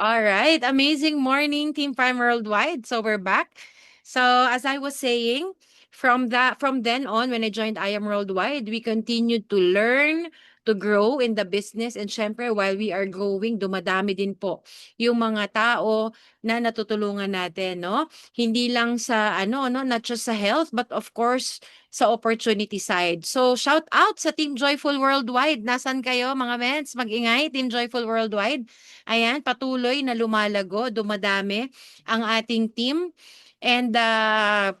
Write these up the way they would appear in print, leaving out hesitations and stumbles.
All right, amazing morning, Team Prime Worldwide. So we're back. So as I was saying, from then on, when I joined I Am Worldwide, we continued to learn, to grow in the business, and syempre while we are growing, dumadami din po yung mga tao na natutulungan natin, no? Hindi lang sa ano, no, not just sa health, but of course sa opportunity side. So shout out sa Team Joyful Worldwide. Nasan kayo mga mens? Mag-ingay, Team Joyful Worldwide. Ayan, patuloy na lumalago, dumadami ang ating team. And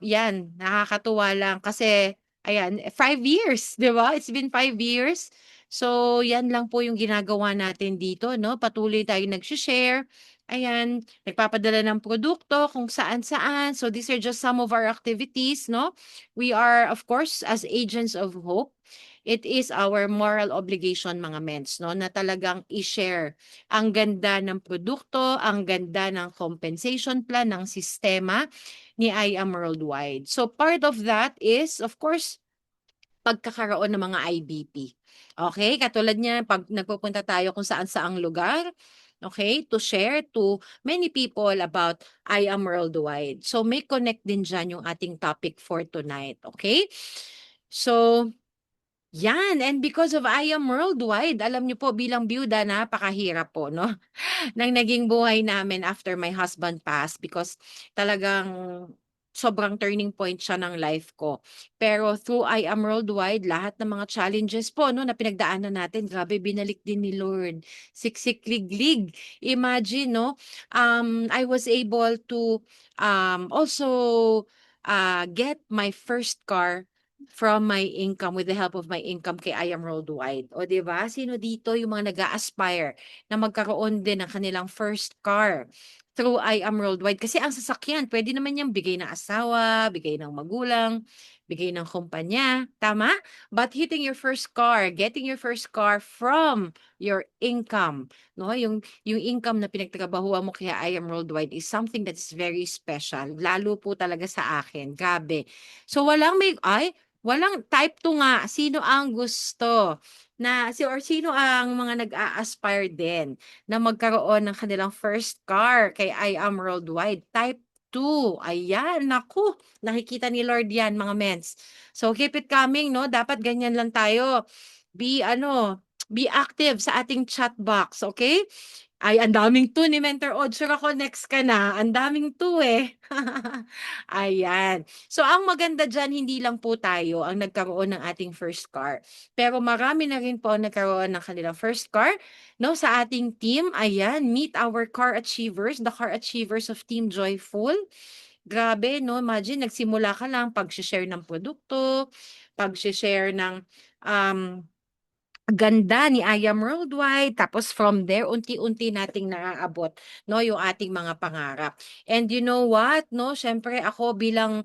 yan, nakakatuwa lang kasi ayan, 5 years, 'di ba? It's been 5 years. So, yan lang po yung ginagawa natin dito, no? Patuloy tayong nag-share. Ayan, nagpapadala ng produkto kung saan-saan. So, these are just some of our activities, no? We are, of course, as agents of hope, it is our moral obligation, mga mens, no? Na talagang i-share ang ganda ng produkto, ang ganda ng compensation plan, ng sistema ni I Am Worldwide. So part of that is, of course, pagkakaroon ng mga IBP. Okay? Katulad niya, pag nagpupunta tayo kung saan-saang lugar, okay, to share to many people about I Am Worldwide. So may connect din dyan yung ating topic for tonight. Okay? So, yan, and because of I Am Worldwide, alam niyo po bilang byuda napakahirap po 'no, ng naging buhay namin after my husband passed because talagang sobrang turning point siya ng life ko. Pero through I Am Worldwide, lahat ng mga challenges po 'no, na pinagdaanan natin, grabe binalik din ni Lord. Siksik liglig. Imagine 'no, I was able to, also, get my first car from my income, with the help of my income kay I Am Worldwide. O 'di ba, sino dito yung mga nag-a-aspire na magkaroon din ng kanilang first car through I Am Worldwide? Kasi ang sasakyan pwede naman niyang bigay ng asawa, bigay ng magulang, bigay ng kumpanya, tama? But hitting your first car, getting your first car from your income, 'no, yung income na pinagtrabahuan mo kaya I Am Worldwide is something that is very special, lalo po talaga sa akin, grabe. So walang type 2 nga, sino ang gusto na or sino ang mga nag-a-aspire din na magkaroon ng kanilang first car kay I Am Worldwide? Type 2, ayan, naku, nakikita ni Lord yan mga mens. So keep it coming 'no, dapat ganyan lang tayo. Be ano, be active sa ating chat box, okay? Ay, ang daming 2 ni Mentor Od, sure ako next ka na, ang daming 2 eh. Ayan. So ang maganda diyan, hindi lang po tayo ang nagkaroon ng ating first car, pero marami na rin po ang nagkaroon ng kanilang first car 'no, sa ating team. Ayan, meet our car achievers, the car achievers of Team Joyful. Grabe 'no, imagine nagsimula ka lang pagse-share ng produkto, pagse-share ng, um ganda ni I Am Worldwide, tapos from there unti-unti nating naaabot 'no, yung ating mga pangarap. And you know what 'no, siyempre ako bilang,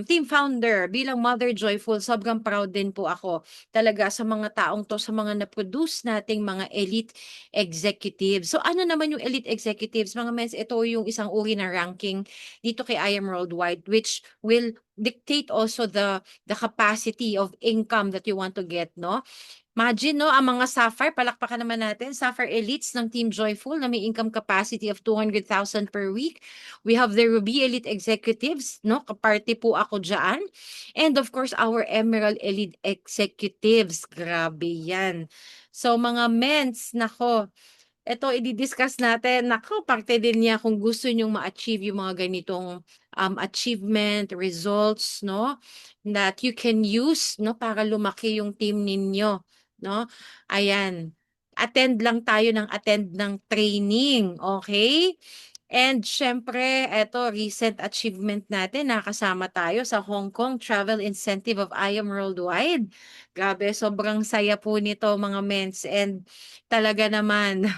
team founder, bilang Mother Joyful, sobrang proud din po ako talaga sa mga taong 'to, sa mga na-produce nating mga elite executives. So ano naman yung elite executives, mga mens? Ito yung isang uri na ranking dito kay I Am Worldwide, which will dictate also the capacity of income that you want to get 'no. Imagine 'no, ang mga Sapphire, palakpakan naman natin, Sapphire Elites ng Team Joyful na may income capacity of 200,000 per week. We have the Ruby Elite Executives 'no, kaparte po ako diyan. And of course, our Emerald Elite Executives, grabe 'yan. So mga mens, naku, eto idi-discuss natin, naku, parte din niya kung gusto niyong ma-achieve yung mga ganitong, achievement, results 'no, that you can use 'no, para lumaki yung team ninyo. 'No? Ayan, attend lang tayo ng attend ng training, okay? And siyempre eto recent achievement natin, nakasama tayo sa Hong Kong Travel Incentive of I Am Worldwide. Grabe, sobrang saya po nito mga mens, and talaga naman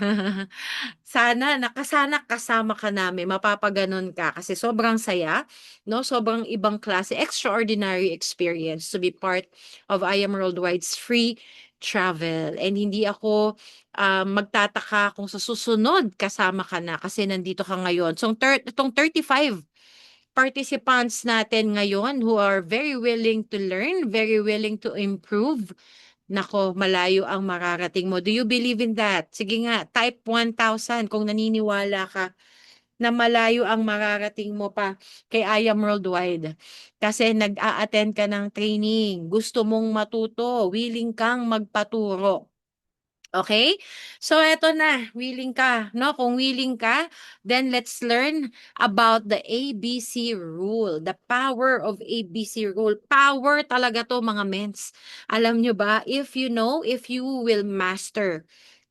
sana kasama ka namin, mapapagano'n ka kasi sobrang saya 'no, sobrang ibang klase, extraordinary experience to be part of I Am Worldwide's free travel. And hindi ako, magtataka kung sa susunod kasama ka na kasi nandito ka ngayon. So itong 35 participants natin ngayon who are very willing to learn, very willing to improve, nako, malayo ang mararating mo. Do you believe in that? Sige nga, type 1,000 kung naniniwala ka na malayo ang mararating mo pa kay I Am Worldwide. Kasi nag-a-attend ka ng training, gusto mong matuto, willing kang magpaturo. Okay? So eto na, willing ka, no? Kung willing ka, then let's learn about the ABC rule, the power of ABC rule. Power talaga to mga mens. Alam nyo ba, if you will master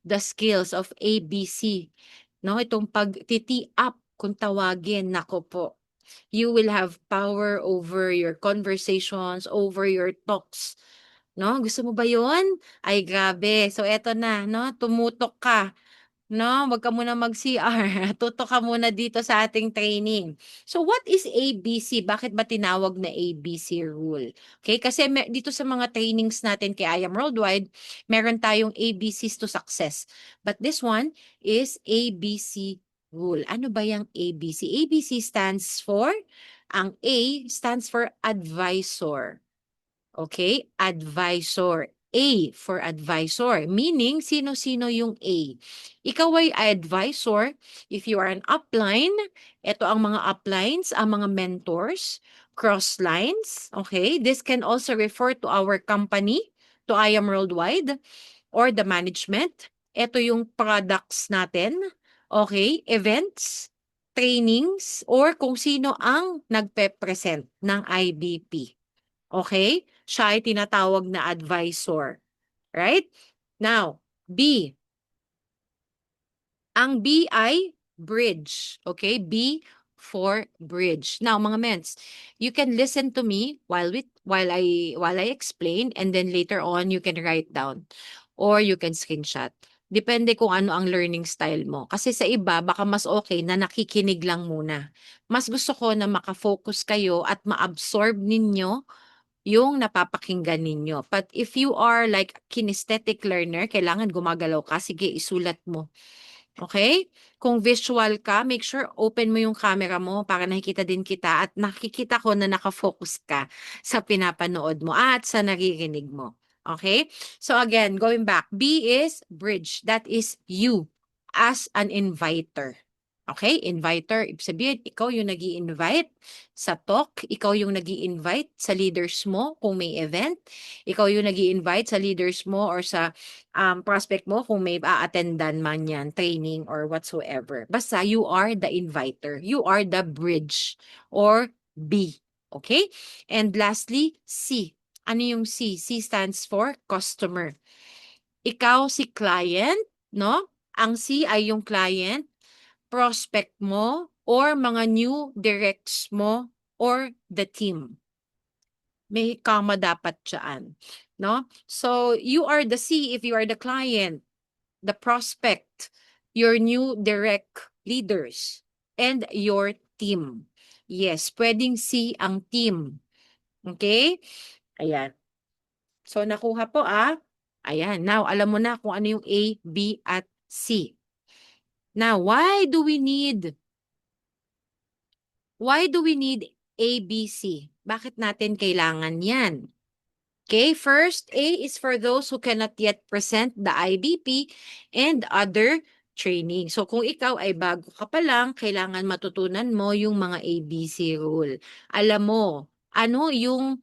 the skills of ABC, no? Itong pag-titi up kung tawagin, nako po. You will have power over your conversations, over your talks. No, gusto mo ba 'yon? Ay grabe. So eto na 'no, tumutok ka 'no, wag ka muna mag-CR, tutok ka muna dito sa ating training. So what is ABC? Bakit ba tinawag na ABC rule? Okay, kasi dito sa mga trainings natin kay I Am Worldwide, meron tayong ABCs to success. But this one is ABC rule. Ano ba yung ABC? ABC stands for, ang A stands for advisor. Okay? Advisor. A for advisor. Meaning, sino-sino yung A? Ikaw ay advisor. If you are an upline, ito ang mga uplines, ang mga mentors, cross lines. Okay? This can also refer to our company, to I Am Worldwide, or the management. Ito yung products natin. Okay? Events, trainings, or kung sino ang nagpe-present ng IBP. Okay? Siya ay tinatawag na advisor. Right? Now, B. Ang B ay bridge. Okay? B for bridge. Now, mga mens, you can listen to me while I explain, and then later on you can write down or you can screenshot. Depende kung ano ang learning style mo. Kasi sa iba, baka mas okay na nakikinig lang muna. Mas gusto ko na makafocus kayo at ma-absorb ninyo yung napapakinggan ninyo. But if you are like kinesthetic learner, kailangan gumagalaw ka, sige, isulat mo. Okay? Kung visual ka, make sure open mo yung camera mo para nakikita din kita at nakikita ko na nakafocus ka sa pinapanood mo at sa naririnig mo. Okay? So again, going back, B is bridge. That is you as an inviter. Okay? Inviter, ibig sabihin, ikaw yung nag-i-invite sa talk, ikaw yung nag-i-invite sa leaders mo kung may event, ikaw yung nag-i-invite sa leaders mo or sa prospect mo kung may a-attendan man yan, training or whatsoever. Basta you are the inviter. You are the bridge or B. Okay? And lastly, C. Ano yung C? C stands for customer. Ikaw si client, no? Ang C ay yung client, prospect mo, or mga new directs mo, or the team. May comma dapat dyan. No? So, you are the C if you are the client, the prospect, your new direct leaders, and your team. Yes, pwedeng C ang team. Okay? Ayan. So, nakuha po Ayan. Now, alam mo na kung ano yung A, B, at C. Now, why do we need ABC? Bakit natin kailangan yan? Okay, first, A is for those who cannot yet present the IBP and other training. So, kung ikaw ay bago ka pa lang, kailangan matutunan mo yung mga ABC rule. Alam mo, ano yung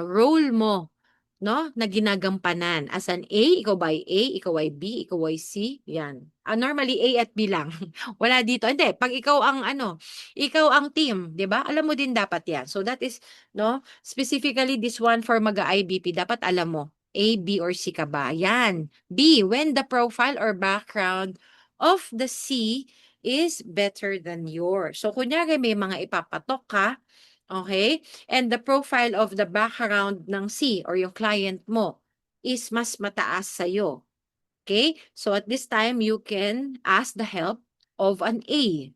role mo, no, na ginagampanan. As an A, ikaw ba ay A, ikaw ay B, ikaw ay C, yan. Normally, A at B lang. Wala dito. Hindi, pag ikaw ang team, di ba? Alam mo din dapat yan. So, that is, no, specifically this one for mag-IBP, dapat alam mo, A, B, or C ka ba? Yan. B, when the profile or background of the C is better than yours. So, kunyari may mga ipapatok ka, okay? And the profile of the background ng C or yung client mo is mas mataas sa'yo. Okay? So at this time, you can ask the help of an A.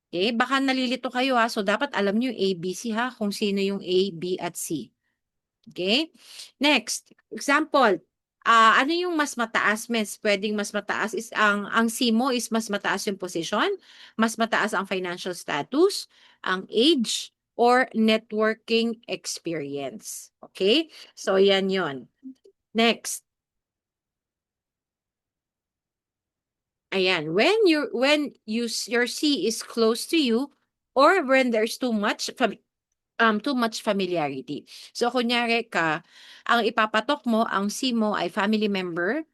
Okay? Baka nalilito kayo So dapat alam nyo yung A, B, C kung sino yung A, B, at C. Okay? Next, example. Ano yung mas mataas, Miss? Pwedeng mas mataas is ang C mo is mas mataas yung position, mas mataas ang financial status, ang age, or networking experience. Okay? So, yan yon. Next. Ayan. Your C is close to you or when there's too much familiarity. So, kunyari ka, ang ipapatok mo, ang C mo ay family member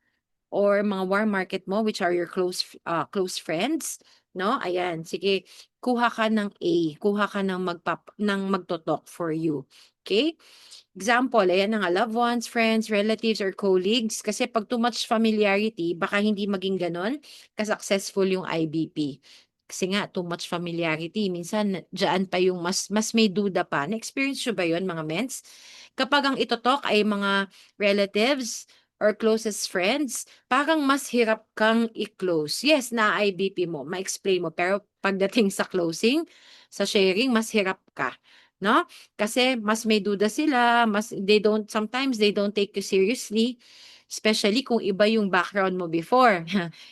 or mga warm market mo which are your close friends, no? Ayan, sige, kuha ka ng A, kuha ka ng magtotalk for you. Okay? Example, ayan na nga, loved ones, friends, relatives, or colleagues. Kasi pag too much familiarity, baka hindi maging ganon ka-successful yung IBP. Kasi nga, too much familiarity. Minsan, dyan pa yung mas may duda pa. Na-experience nyo ba yun, mga mens? Kapag ang itotalk ay mga relatives or closest friends, parang mas hirap kang i-close. Yes, na IBP mo, ma-explain mo. Pero pagdating sa closing, sa sharing, mas hirap ka. No? Kasi mas may duda sila, sometimes they don't take you seriously, especially kung iba yung background mo before.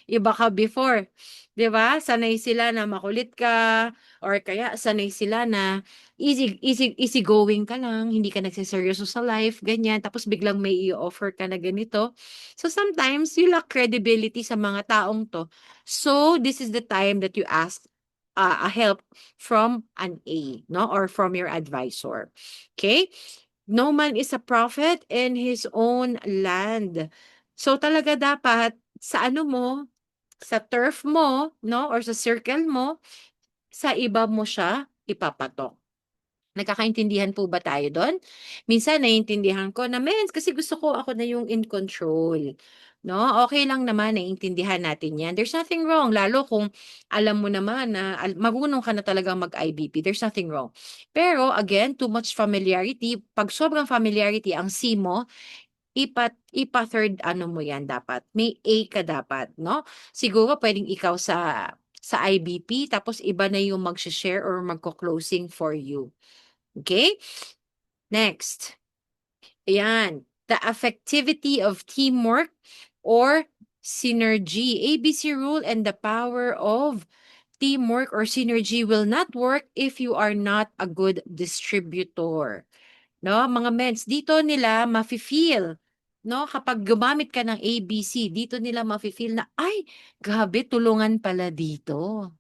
Iba ka before, 'di ba? Sanay sila na makulit ka or kaya sanay sila na easy going ka lang, hindi ka nagseseryoso sa life, ganyan. Tapos biglang may i-offer ka na ganito. So sometimes you lack credibility sa mga taong to. So this is the time that you ask a help from an A, no? Or from your advisor. Okay? No man is a prophet in his own land. So talaga dapat sa ano mo, sa turf mo, no? Or sa circle mo, sa iba mo siya ipapatok. Nagkakaintindihan po ba tayo do'n? Minsan naiintindihan ko na, "Mens, kasi gusto ko ako na yung in control." 'No, okey lang naman, naiintindihan natin 'yan. There's nothing wrong lalo kung alam mo naman na marunong ka na talagang mag-IBP, there's nothing wrong. Pero again, too much familiarity, 'pag sobrang familiarity ang C mo, ipa-third ano mo 'yan dapat, may A ka dapat, 'no? Siguro puwedeng ikaw sa IBP tapos iba na yung magse-share or magko-closing for you. Okay? Next. Ayan. The effectivity of teamwork or synergy. ABC rule and the power of teamwork or synergy will not work if you are not a good distributor. No, mga mens, dito nila mafi-feel, no, kapag gumamit ka ng ABC, dito nila mafi-feel na, ay, grabe, tulungan pala dito.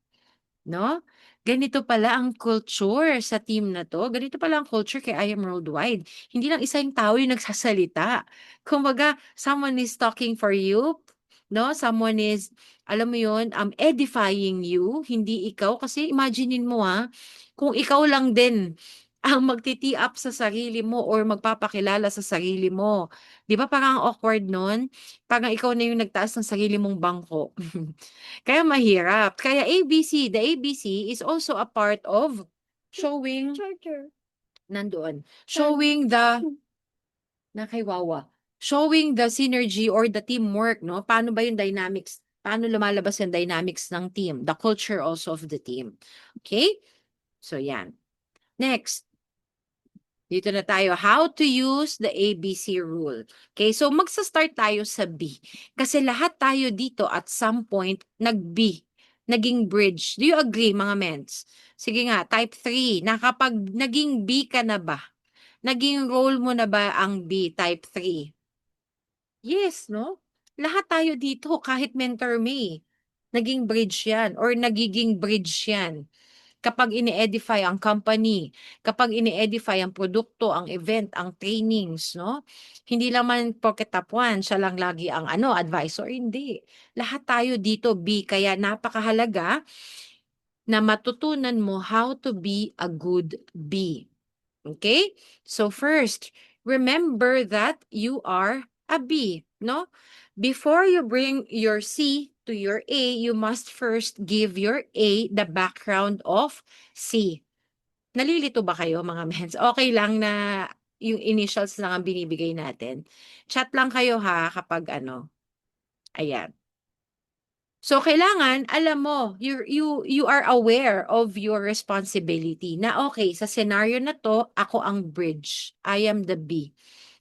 'No? Ganito pala ang culture sa team na 'to, ganito pala ang culture kay I Am Worldwide. Hindi lang isa yung tao yung nagsasalita. Kumbaga, someone is talking for you, 'no? Someone is, alam mo yun, edifying you, hindi ikaw. Kasi imaginin mo, kung ikaw lang din ang magti up sa sarili mo or magpapakilala sa sarili mo. 'Di ba parang ang awkward nun? Parang ikaw na yung nagtaas ng sarili mong bangko. Kaya mahirap. Kaya ABC, the ABC is also a part of showing nandoon, showing the showing the synergy or the teamwork, 'no? Paano ba yung dynamics, paano lumalabas yung dynamics ng team, the culture also of the team. Okay? So, yan. Next. Dito na tayo, how to use the ABC rule. Okay, so magsa-start tayo sa B. Kasi lahat tayo dito at some point, nag-B, naging bridge. Do you agree, mga mens? Sige nga, type 3, nakapag naging B ka na ba? Naging role mo na ba ang B, type 3? Yes, no? Lahat tayo dito, kahit mentor me, naging bridge yan or nagiging bridge yan. Kapag ini-edify ang company, kapag ini-edify ang produkto, ang event, ang trainings, 'no? Hindi naman porket top 1 siya lang lagi ang advisor, hindi. Lahat tayo dito B, kaya napakahalaga na matutunan mo how to be a good B. Okay? So first, remember that you are a B, no? Before you bring your C to your A, you must first give your A the background of C. Nalilito ba kayo, mga mens? Okay lang na yung initials lang ang binibigay natin. Chat lang kayo ha kapag ayan. So kailangan alam mo, you are aware of your responsibility na okay, sa scenario na 'to, ako ang bridge. I am the B.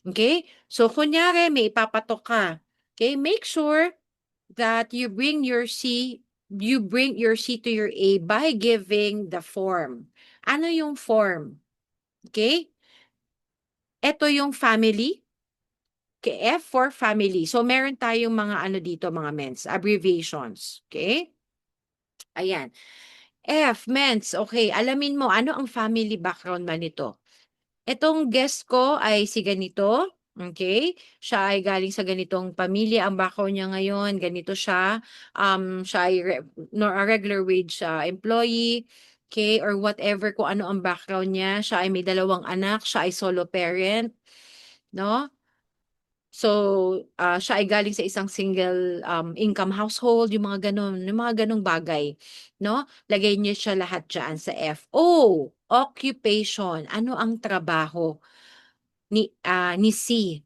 Okay? So kunyari may ipapatok ka. Okay? Make sure that you bring your C to your A by giving the form. Ano yung form? Okay? Ito yung family. Okay, F for family. So, meron tayong mga ano dito, mga mens, abbreviations. Okay? Ayan. F, mens. Okay, alamin mo, ano ang family background ba nito? Itong guest ko ay si ganito. Okay? Siya ay galing sa ganitong pamilya. Ang background niya ngayon, ganito siya. Siya ay a regular wage employee. Okay? Or whatever kung ano ang background niya. Siya ay may 2 anak. Siya ay solo parent. No? So, siya ay galing sa isang single income household, yung mga ganong bagay, no? Lagay niyo siya lahat diyan sa F. O, occupation. Ano ang trabaho ni C?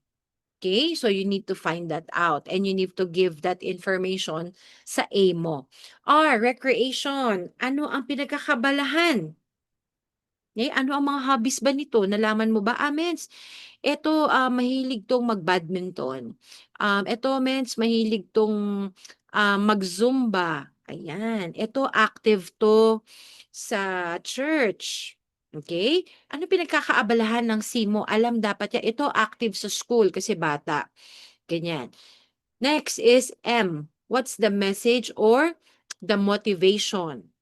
Okay? So, you need to find that out and you need to give that information sa A mo. R, recreation. Ano ang pinagkakabalahan? Ano ang mga hobbies ba nito? Nalaman mo ba? Mens, eto, mahilig 'tong mag-badminton. Eto mens, mahilig 'tong, mag-Zumba, ayan. Eto active 'to sa church, okay. Ano pinagkakaabalahan ng C mo? Alam dapat 'yan. Ito active sa school kasi bata, ganyan. Next is M. What's the message or the motivation?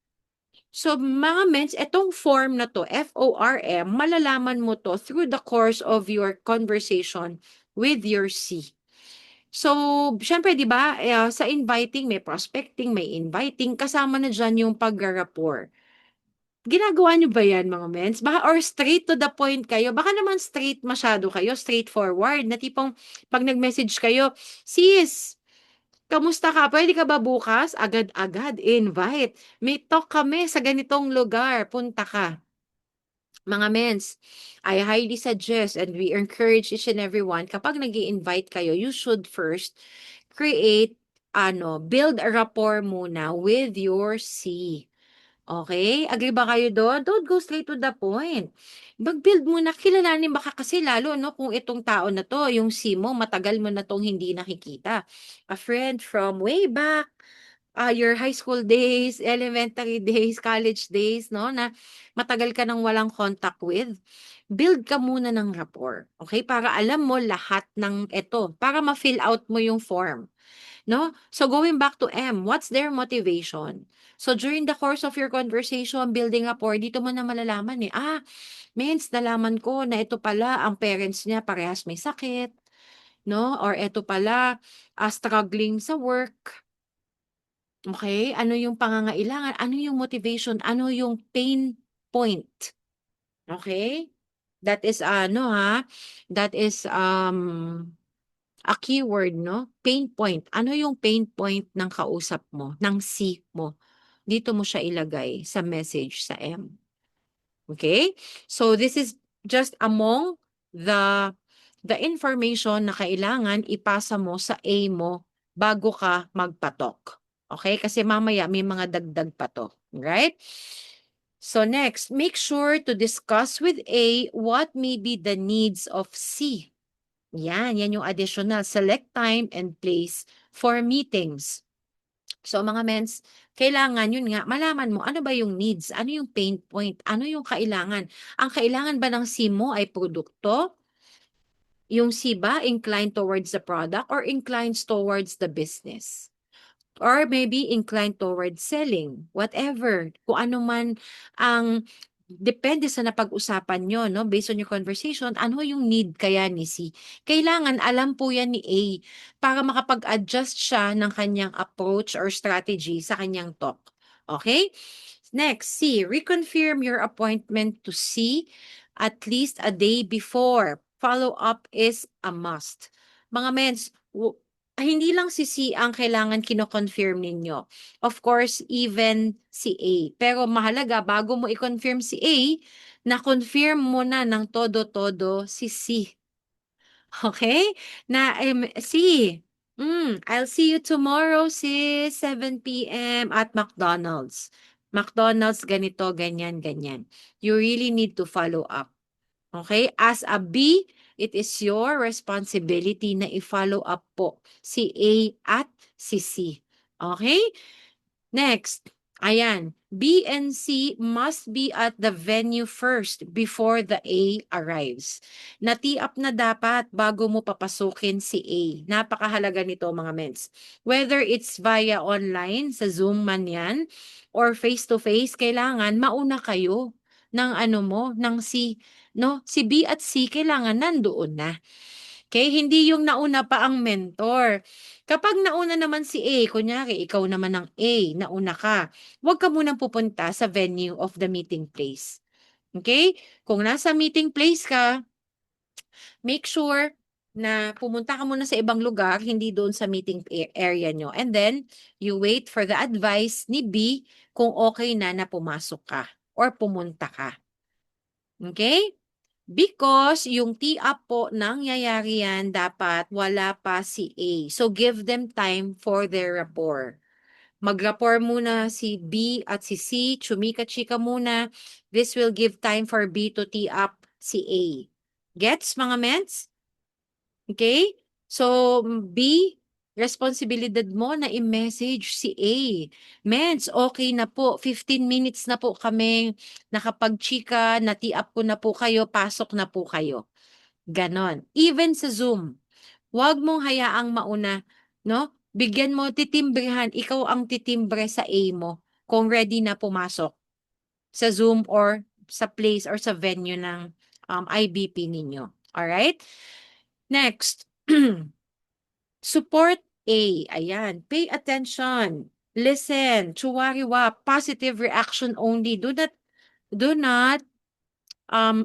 So mga mens, etong form na 'to, FORM, malalaman mo 'to through the course of your conversation with your C. So, siyempre 'di ba, sa inviting may prospecting, may inviting, kasama na diyan yung pagra-rapport. Ginagawa niyo ba 'yan mga mens? Baka or straight to the point kayo, baka naman straight masyado kayo, straightforward na tipong 'pag nag-message kayo, "Sis, kamusta ka? Puwede ka ba bukas?" Agad-agad invite. "May talk kami sa ganitong lugar, punta ka." Mga mens, I highly suggest and we encourage each and everyone kapag nag-i-invite kayo, you should first create build a rapport muna with your C. Okay? Agree ba kayo do'n? Don't go straight to the point. Mag-build muna, kilalanin baka kasi lalo 'no, kung itong tao na 'to, yung si mo, matagal mo na 'tong hindi nakikita. A friend from way back, your high school days, elementary days, college days 'no, na matagal ka nang walang contact with. Build ka muna ng rapport, okay? Para alam mo lahat ng eto, para ma-fill out mo yung form. No? So going back to M, what's their motivation? So during the course of your conversation, building rapport, dito mo na malalaman eh, means nalaman ko na ito pala ang parents niya parehas may sakit, no? Or ito pala struggling sa work. Okay? Ano yung pangangailangan? Ano yung motivation? Ano yung pain point? Okay? That is that is a keyword 'no, pain point. Ano yung pain point ng kausap mo, ng C mo? Dito mo siya ilagay sa message sa M, okay. So this is just among the information na kailangan ipasa mo sa A mo bago ka magpatok, okay. Kasi mamaya may mga dagdag pa 'to, right? So next, make sure to discuss with A what may be the needs of C. Yan yung additional. Select time and place for meetings. So mga mens, kailangan yun nga, malaman mo ano ba yung needs, ano yung pain point, ano yung kailangan. Ang kailangan ba ng SIM mo ay produkto? Yung C ba inclined towards the product or inclines towards the business? Or maybe inclined towards selling, whatever. Kung ano man ang depende sa napag-usapan niyo 'no, based on your conversation, ano yung need kaya ni C. Kailangan alam po yan ni A para makapag-adjust siya ng kanyang approach or strategy sa kanyang talk, okay. Next, C, reconfirm your appointment to C at least a day before. Follow-up is a must. Mga mens, hindi lang si C ang kailangan kino-confirm ninyo. Of course, even si A. Pero mahalaga, bago mo i-confirm si A, na-confirm mo na ng todo-todo si C. Okay? Na, C, I'll see you tomorrow, sis, 7 p.m. at McDonald's. McDonald's, ganito, ganyan, ganyan. You really need to follow up. Okay? As a B, it is your responsibility na i-follow up po si A at si C. Okay? Next, Ayan, B and C must be at the venue first before the A arrives. Nati-up na dapat bago mo papasukin si A. Napakahalaga nito mga mens. Whether it's via online, sa Zoom man yan, or face-to-face, kailangan mauna kayo ng ano mo, ng C. No? Si B at C kailangan nandoon na. Okay, hindi yung nauna pa ang mentor. Kapag nauna naman si A, kunyari ikaw naman ang A, nauna ka, huwag ka munang pupunta sa venue of the meeting place. Okay? Kung nasa meeting place ka, make sure na pumunta ka muna sa ibang lugar, hindi doon sa meeting area nyo. And then, you wait for the advice ni B kung okay na na pumasok ka or pumunta ka. Okay? Because yung tee-up po nangyayari yan, dapat wala pa si A. So, give them time for their rapport. Mag-rapport muna si B at si C, chumika-chika muna. This will give time for B to tee up si A. Gets, mga mens? Okay? So, B, responsibilidad mo na i-message si A. Mens, okay na po. 15 minutes na po kami nakapag-chika, nati-up ko na po kayo, pasok na po kayo. Ganon. Even sa Zoom, huwag mong hayaang mauna, no? Bigyan mo, titimbrehan, ikaw ang titimbre sa A mo kung ready na pumasok sa Zoom or sa place or sa venue ng IBP ninyo. Alright? Next, support A. Ayan. Pay attention. Listen. Chuwariwa. Positive reaction only. Do not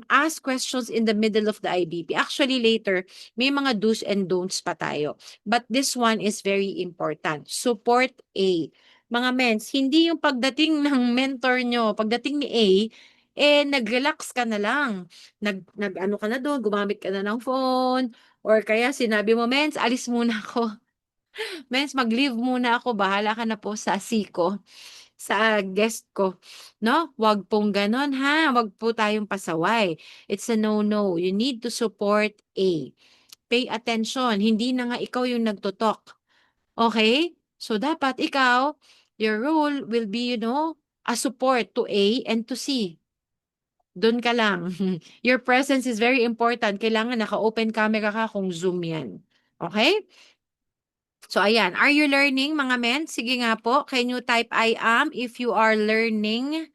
ask questions in the middle of the IBP. Actually, later, may mga do's and don'ts pa tayo. But this one is very important. Support A. Mga mens, hindi yung pagdating ng mentor nyo, pagdating ni A, nag-relax ka na lang. Nag-ano ka na doon, gumamit ka na ng phone, or kaya sinabi mo, mens, alis muna ako. Mens, mag-leave muna ako. Bahala ka na po sa siko, sa guest ko. No? Wag pong ganon ha. Wag po tayong pasaway. It's a no-no. You need to support A. Pay attention. Hindi na nga ikaw yung nagtutok. Okay? So, dapat ikaw, your role will be, a support to A and to C. Doon ka lang. Your presence is very important. Kailangan naka-open camera ka kung Zoom yan. Okay? So, ayan. Are you learning, mga men? Sige nga po. Can you type I am if you are learning?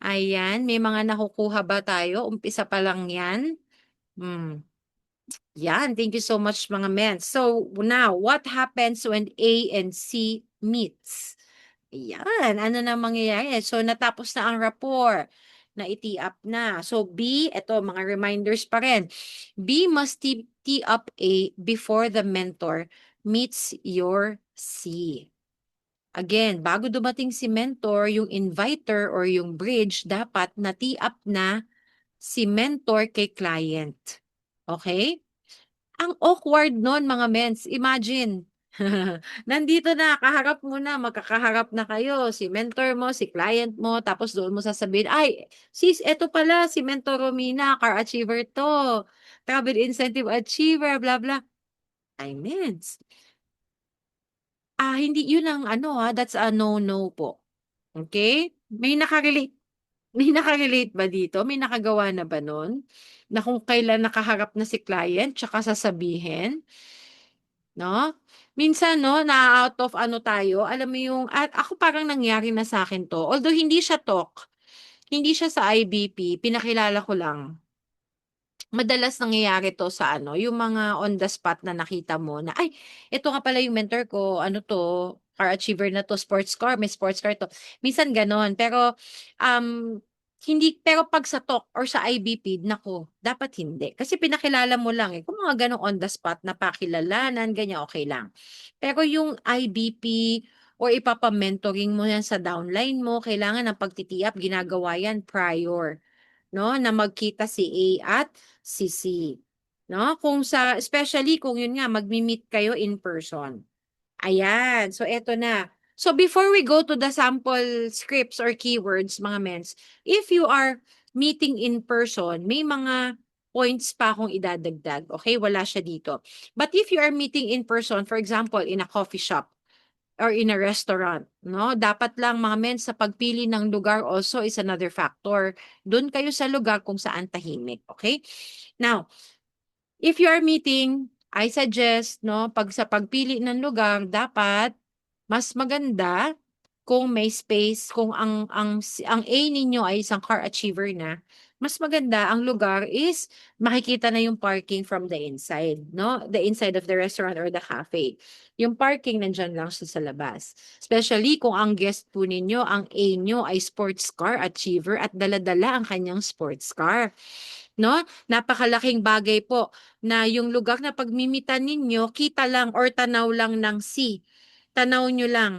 Ayan. May mga nakukuha ba tayo? Umpisa pa lang yan. Hmm. Yan. Thank you so much, mga men. So, now, what happens when A and C meets? Ayan. Ano na mangyayari? So, natapos na ang rapport. Na i-tee-up na. So, B, ito, mga reminders pa rin. B must tee up A before the mentor meets your C. Again, bago dumating si mentor, yung inviter or yung bridge, dapat na-tee up na si mentor kay client. Okay? Ang awkward nun, mga mens. Imagine, nandito na, kaharap mo na, magkakaharap na kayo, si mentor mo, si client mo, tapos doon mo sasabihin, ay, sis, eto pala, si Mentor Romina, car achiever to, travel incentive achiever, blah, blah. Ay, mens. Hindi, yun ang that's a no-no po. Okay? May nakarelate ba dito? May nakagawa na ba nun? Na kung kailan nakaharap na si client, tsaka sasabihin? No? Minsan, no, na-out of tayo, alam mo yung, at ako parang nangyari na sa akin to. Although hindi siya talk, hindi siya sa IBP, pinakilala ko lang. Madalas nangyayari 'to sa yung mga on the spot na nakita mo na, "Ay, ito nga pala yung mentor ko, ano 'to, car achiever na 'to, sports car, may sports car 'to." Minsan gano'n. Pero 'pag sa talk or sa IBP, naku, dapat hindi. Kasi pinakilala mo lang, Kung mga gano'ng on the spot na pakilalanan, ganyan, okey lang. Pero yung IBP or ipapa-mentoring mo yan sa downline mo, kailangan ang pagtitiyak ginagawa yan prior. No, na magkita si A at si C. No, especially kung yun nga magmi-meet kayo in person. Ayan, so eto na. So before we go to the sample scripts or keywords, mga mens, if you are meeting in person, may mga points pa akong idadagdag. Okay, wala siya dito. But if you are meeting in person, for example, in a coffee shop, or in a restaurant, no? Dapat lang mga men sa pagpili ng lugar also is another factor. Doon kayo sa lugar kung saan tahimik, okay? Now, if you are meeting, I suggest, no, pag sa pagpili ng lugar, dapat mas maganda kung may space, kung ang A ninyo ay isang car achiever na, mas maganda ang lugar is makikita na yung parking from the inside, no? The inside of the restaurant or the cafe. Yung parking nandyan lang siya sa labas. Especially kung ang guest po ninyo, ang A nyo ay sports car achiever at dala-dala ang kanyang sports car. No? Napakalaking bagay po na yung lugar na pagmimitan ninyo, kita lang or tanaw lang ng sea. Tanaw nyo lang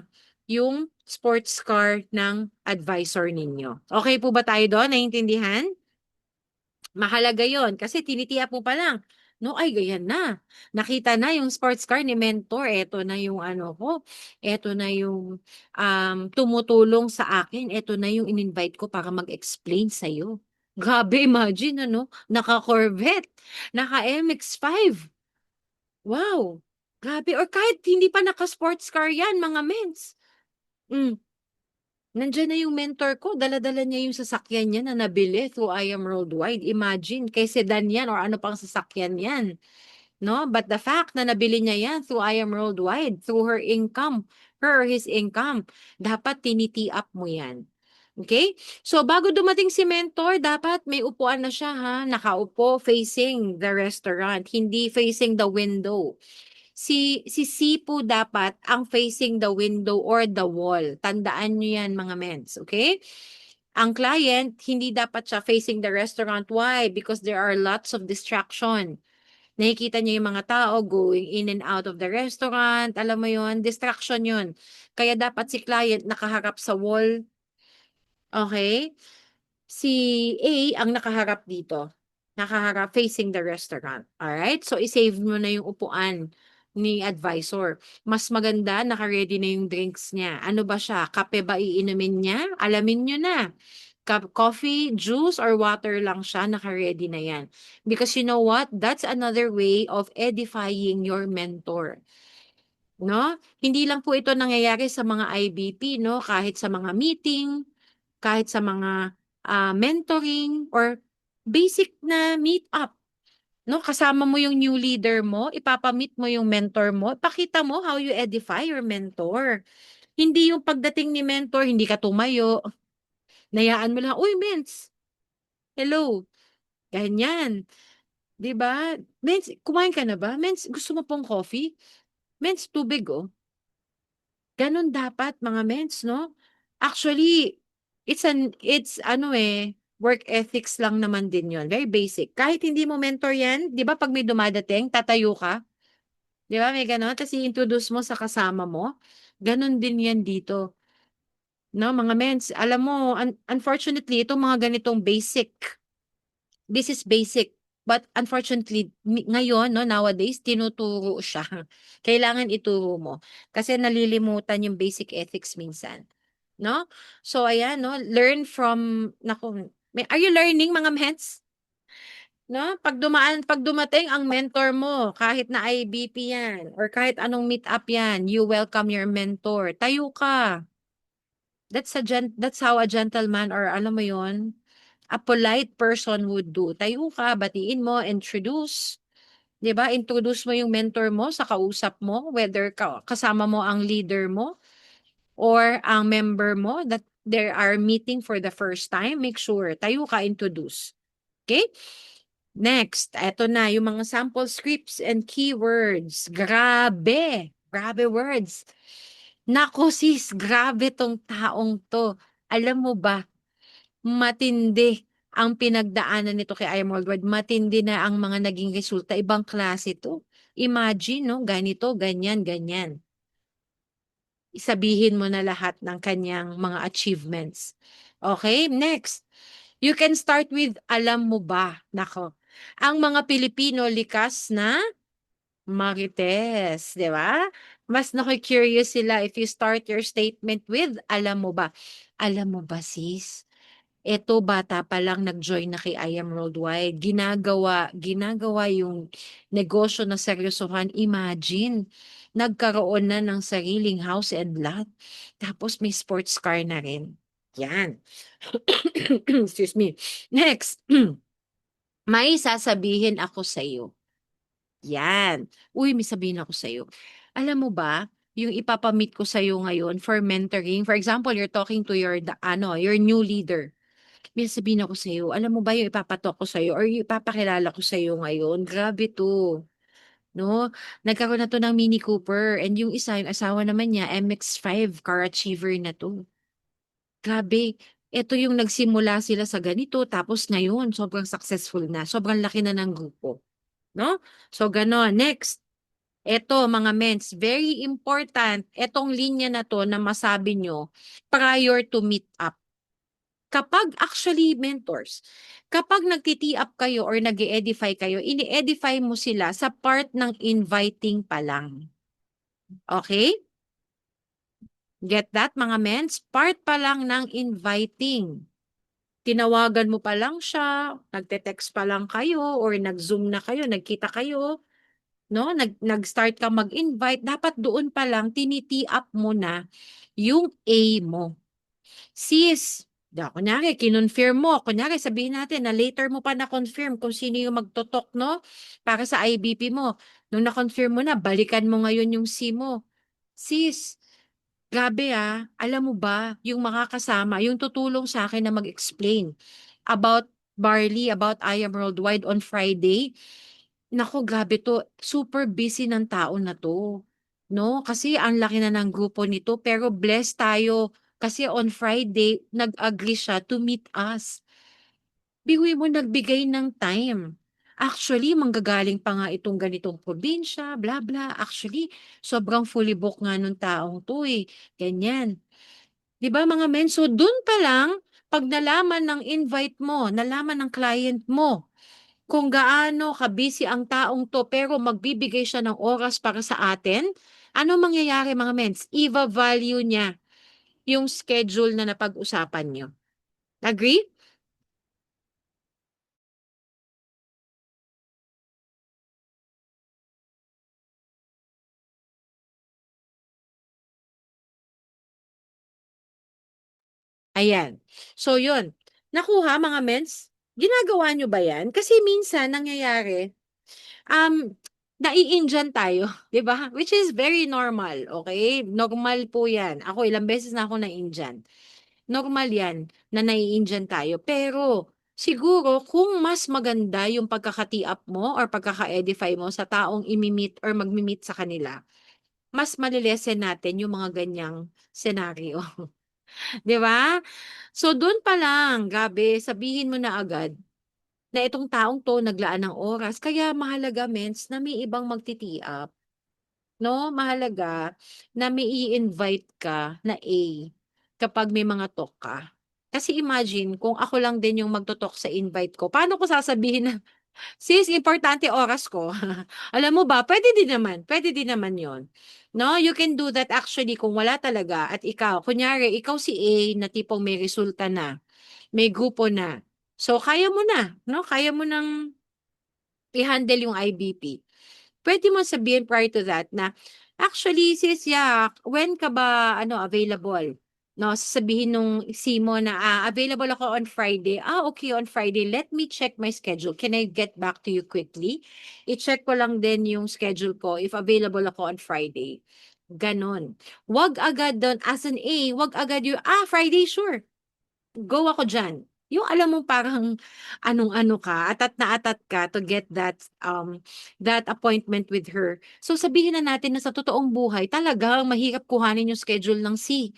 yung sports car ng advisor ninyo. Okay po ba tayo doon? Naiintindihan? Mahalaga yon kasi tinitiyak mo pa lang. No, ay ganyan na. Nakita na yung sports car ni mentor. Eto na yung ano ko. Eto na yung tumutulong sa akin. Eto na yung in-invite ko para mag-explain sa'yo. Grabe, imagine ano, naka-Corvette, naka-MX-5. Wow, grabe. Or kahit hindi pa naka-sports car yan, mga mens. Mm. Nandiyan na yung mentor ko, dala-dala niya yung sasakyan niya na nabili through I Am Worldwide. Imagine, kay sedan yan or ano pang sasakyan yan. No? But the fact na nabili niya yan through I Am Worldwide, through her income, her or his income, dapat tiniti-up mo yan. Okay? So, bago dumating si mentor, dapat may upuan na siya ha. Nakaupo facing the restaurant, hindi facing the window. Si C po dapat ang facing the window or the wall. Tandaan nyo yan mga mens, okay? Ang client, hindi dapat siya facing the restaurant. Why? Because there are lots of distraction. Nakikita niya yung mga tao going in and out of the restaurant. Alam mo yon, distraction yun. Kaya dapat si client nakaharap sa wall. Okay? Si A ang nakaharap dito. Nakaharap facing the restaurant. Alright? So, isave mo na yung upuan ni advisor. Mas maganda, naka-ready na yung drinks niya. Ano ba siya? Kape ba iinumin niya? Alamin nyo na. Coffee, juice, or water lang siya, naka-ready na yan. Because you know what? That's another way of edifying your mentor. No? Hindi lang po ito nangyayari sa mga IBP, no? Kahit sa mga meeting, kahit sa mga mentoring or basic na meet up. No, kasama mo yung new leader mo, ipapamit mo yung mentor mo, pakita mo how you edify your mentor. Hindi yung pagdating ni mentor, hindi ka tumayo, nayaan mo lang, uy, Mens, hello, ganyan. 'Di ba? Mens, kumain ka na ba? Mens, gusto mo pong coffee? Mens, tubig, oh. Ganun dapat mga mens, no? Actually, it's ano work ethics lang naman din 'yon. Very basic. Kahit hindi mo mentor 'yan, 'di ba pag may dumadating, tatayo ka? 'Di ba may gano'n? Tapos i-introduce mo sa kasama mo. Gano'n din 'yan dito. No, mga mens, alam mo, unfortunately, itong mga ganitong basic, this is basic. But unfortunately, ngayon, no, nowadays, tinuturo siya. Kailangan ituro mo. Kasi nalilimutan yung basic ethics minsan. No? So, ayan, no, learn from, naku, are you learning, mga mens? No? Pag dumating ang mentor mo, kahit na IBP yan, or kahit anong meet up yan, you welcome your mentor. Tayo ka. That's how a gentleman or alam mo yon, a polite person would do. Tayo ka, batiin mo, introduce. 'Di ba? Introduce mo yung mentor mo sa kausap mo, whether kasama mo ang leader mo or ang member mo that they are meeting for the first time. Make sure tayo ka introduce. Okay? Next, eto na yung mga sample scripts and keywords. Grabe! Grabe words. Naku sis, grabe tong taong to. Alam mo ba, matindi ang pinagdaanan nito kay I Am Worldwide. Matindi na ang mga naging resulta. Ibang klase to. Imagine, no? Ganito, ganyan, ganyan. Isabihin mo na lahat ng kanyang mga achievements. Okay, next. You can start with, alam mo ba? Nako. Ang mga Pilipino likas na marites, di ba? Mas naki-curious sila if you start your statement with, alam mo ba? Alam mo ba, sis? Eto bata pa lang nag-join na kay I Am Worldwide, ginagawa ginagawa yung negosyo na seryosohan. Imagine, nagkaroon na ng sariling house and lot, tapos may sports car na rin, 'yan. Excuse me. Next, may sasabihin ako sa'yo. 'Yan. Uy, may sabihin ako sa'yo. Alam mo ba, yung ipapa-meet ko sa'yo ngayon for mentoring, for example, you're talking to your new leader. May sasabihin ako sa'yo, alam mo ba yung ko sa'yo or yung ipapakilala ko sa'yo ngayon, grabe 'to, 'no? Nagkaroon na 'to ng Mini Cooper and yung isa, yung asawa naman niya, MX-5 car achiever na 'to. Grabe, eto yung nagsimula sila sa ganito tapos ngayon sobrang successful na, sobrang laki na ng grupo, 'no? So gano'n. Next, eto mga mens, very important, etong linya na 'to na masabi niyo prior to meet up. Kapag actually mentors, kapag nagti up kayo or nag-e-edify kayo, ini-edify mo sila sa part ng inviting pa lang. Okay? Get that mga mens? Part pa lang ng inviting. Tinawagan mo pa lang siya, nagte-text pa lang kayo or nag-Zoom na kayo, nagkita kayo, no? Nag-start ka mag-invite, dapat doon pa lang up mo na yung A mo. Sis, kunyari, kinonfirm mo. Kunyari, sabihin natin na later mo pa na-confirm kung sino yung magtotok, no? Para sa IBP mo. Nung na-confirm mo na, balikan mo ngayon yung SIM mo. Sis, grabe alam mo ba, yung makakasama, yung tutulong sa akin na mag-explain about Barley, about I Am Worldwide on Friday, naku, grabe 'to, super busy ng tao na 'to, 'no? Kasi ang laki na ng grupo nito pero blessed tayo kasi on Friday nag-agree siya to meet us. Biguin mo nagbigay ng time. Actually, manggagaling pa nga itong ganitong probinsya, bla bla. Actually, sobrang fully booked nga nung taong 'to, ganyan. 'Di ba mga men? So dun pa lang, 'pag nalaman ng invite mo, nalaman ng client mo kung gaano ka-busy ang taong 'to pero magbibigay siya ng oras para sa atin, ano mangyayari mga mens? Iva-value niya yung schedule na napag-usapan niyo. Agree? Ayan. So yun, nakuha mga mens? Ginagawa niyo ba 'yan? Kasi minsan nangyayari, um, nai-Indian tayo, 'di ba? Which is very normal, okay? Normal po 'yan. Ako ilang beses na ako na-Indian. Normal 'yan na nai-Indian tayo. Pero siguro kung mas maganda yung pagkaka-tee-up mo or pagkaka-edify mo sa taong imi-meet or magmi-meet sa kanila, mas male-lessen natin yung mga ganyang senaryo, 'di ba? So dun pa lang, grabe, sabihin mo na agad na itong taong 'to naglaan ng oras kaya mahalaga mens na may ibang magti-tee up. 'No, mahalaga na may i-invite ka na A, kapag may mga talk ka. Kasi imagine kung ako lang din yung magto-talk sa invite ko, paano ko sasabihin na, "Sis, importante oras ko." Alam mo ba, puwede din naman yon, 'no? You can do that actually kung wala talaga at ikaw kunyari ikaw si A na tipong may resulta na, may grupo na. So, kaya mo na, 'no, kaya mo ng i-handle yung IBP. Puwede mo sabihin prior to that na, "Actually sis, yeah, when ka ba ano available?" 'No, sasabihin nung mo na, "Available ako on Friday." Okay, on Friday, let me check my schedule. Can I get back to you quickly? I-check ko lang din yung schedule ko if available ako on Friday." Gano'n. 'Wag agad do'n as an A, 'wag agad yung, Friday, sure." Go ako diyan. Yung alam mo parang anong-ano ka, atat na atat ka to get that appointment with her. So sabihin na natin na sa totoong buhay talagang mahirap kuhanin yung schedule ng C.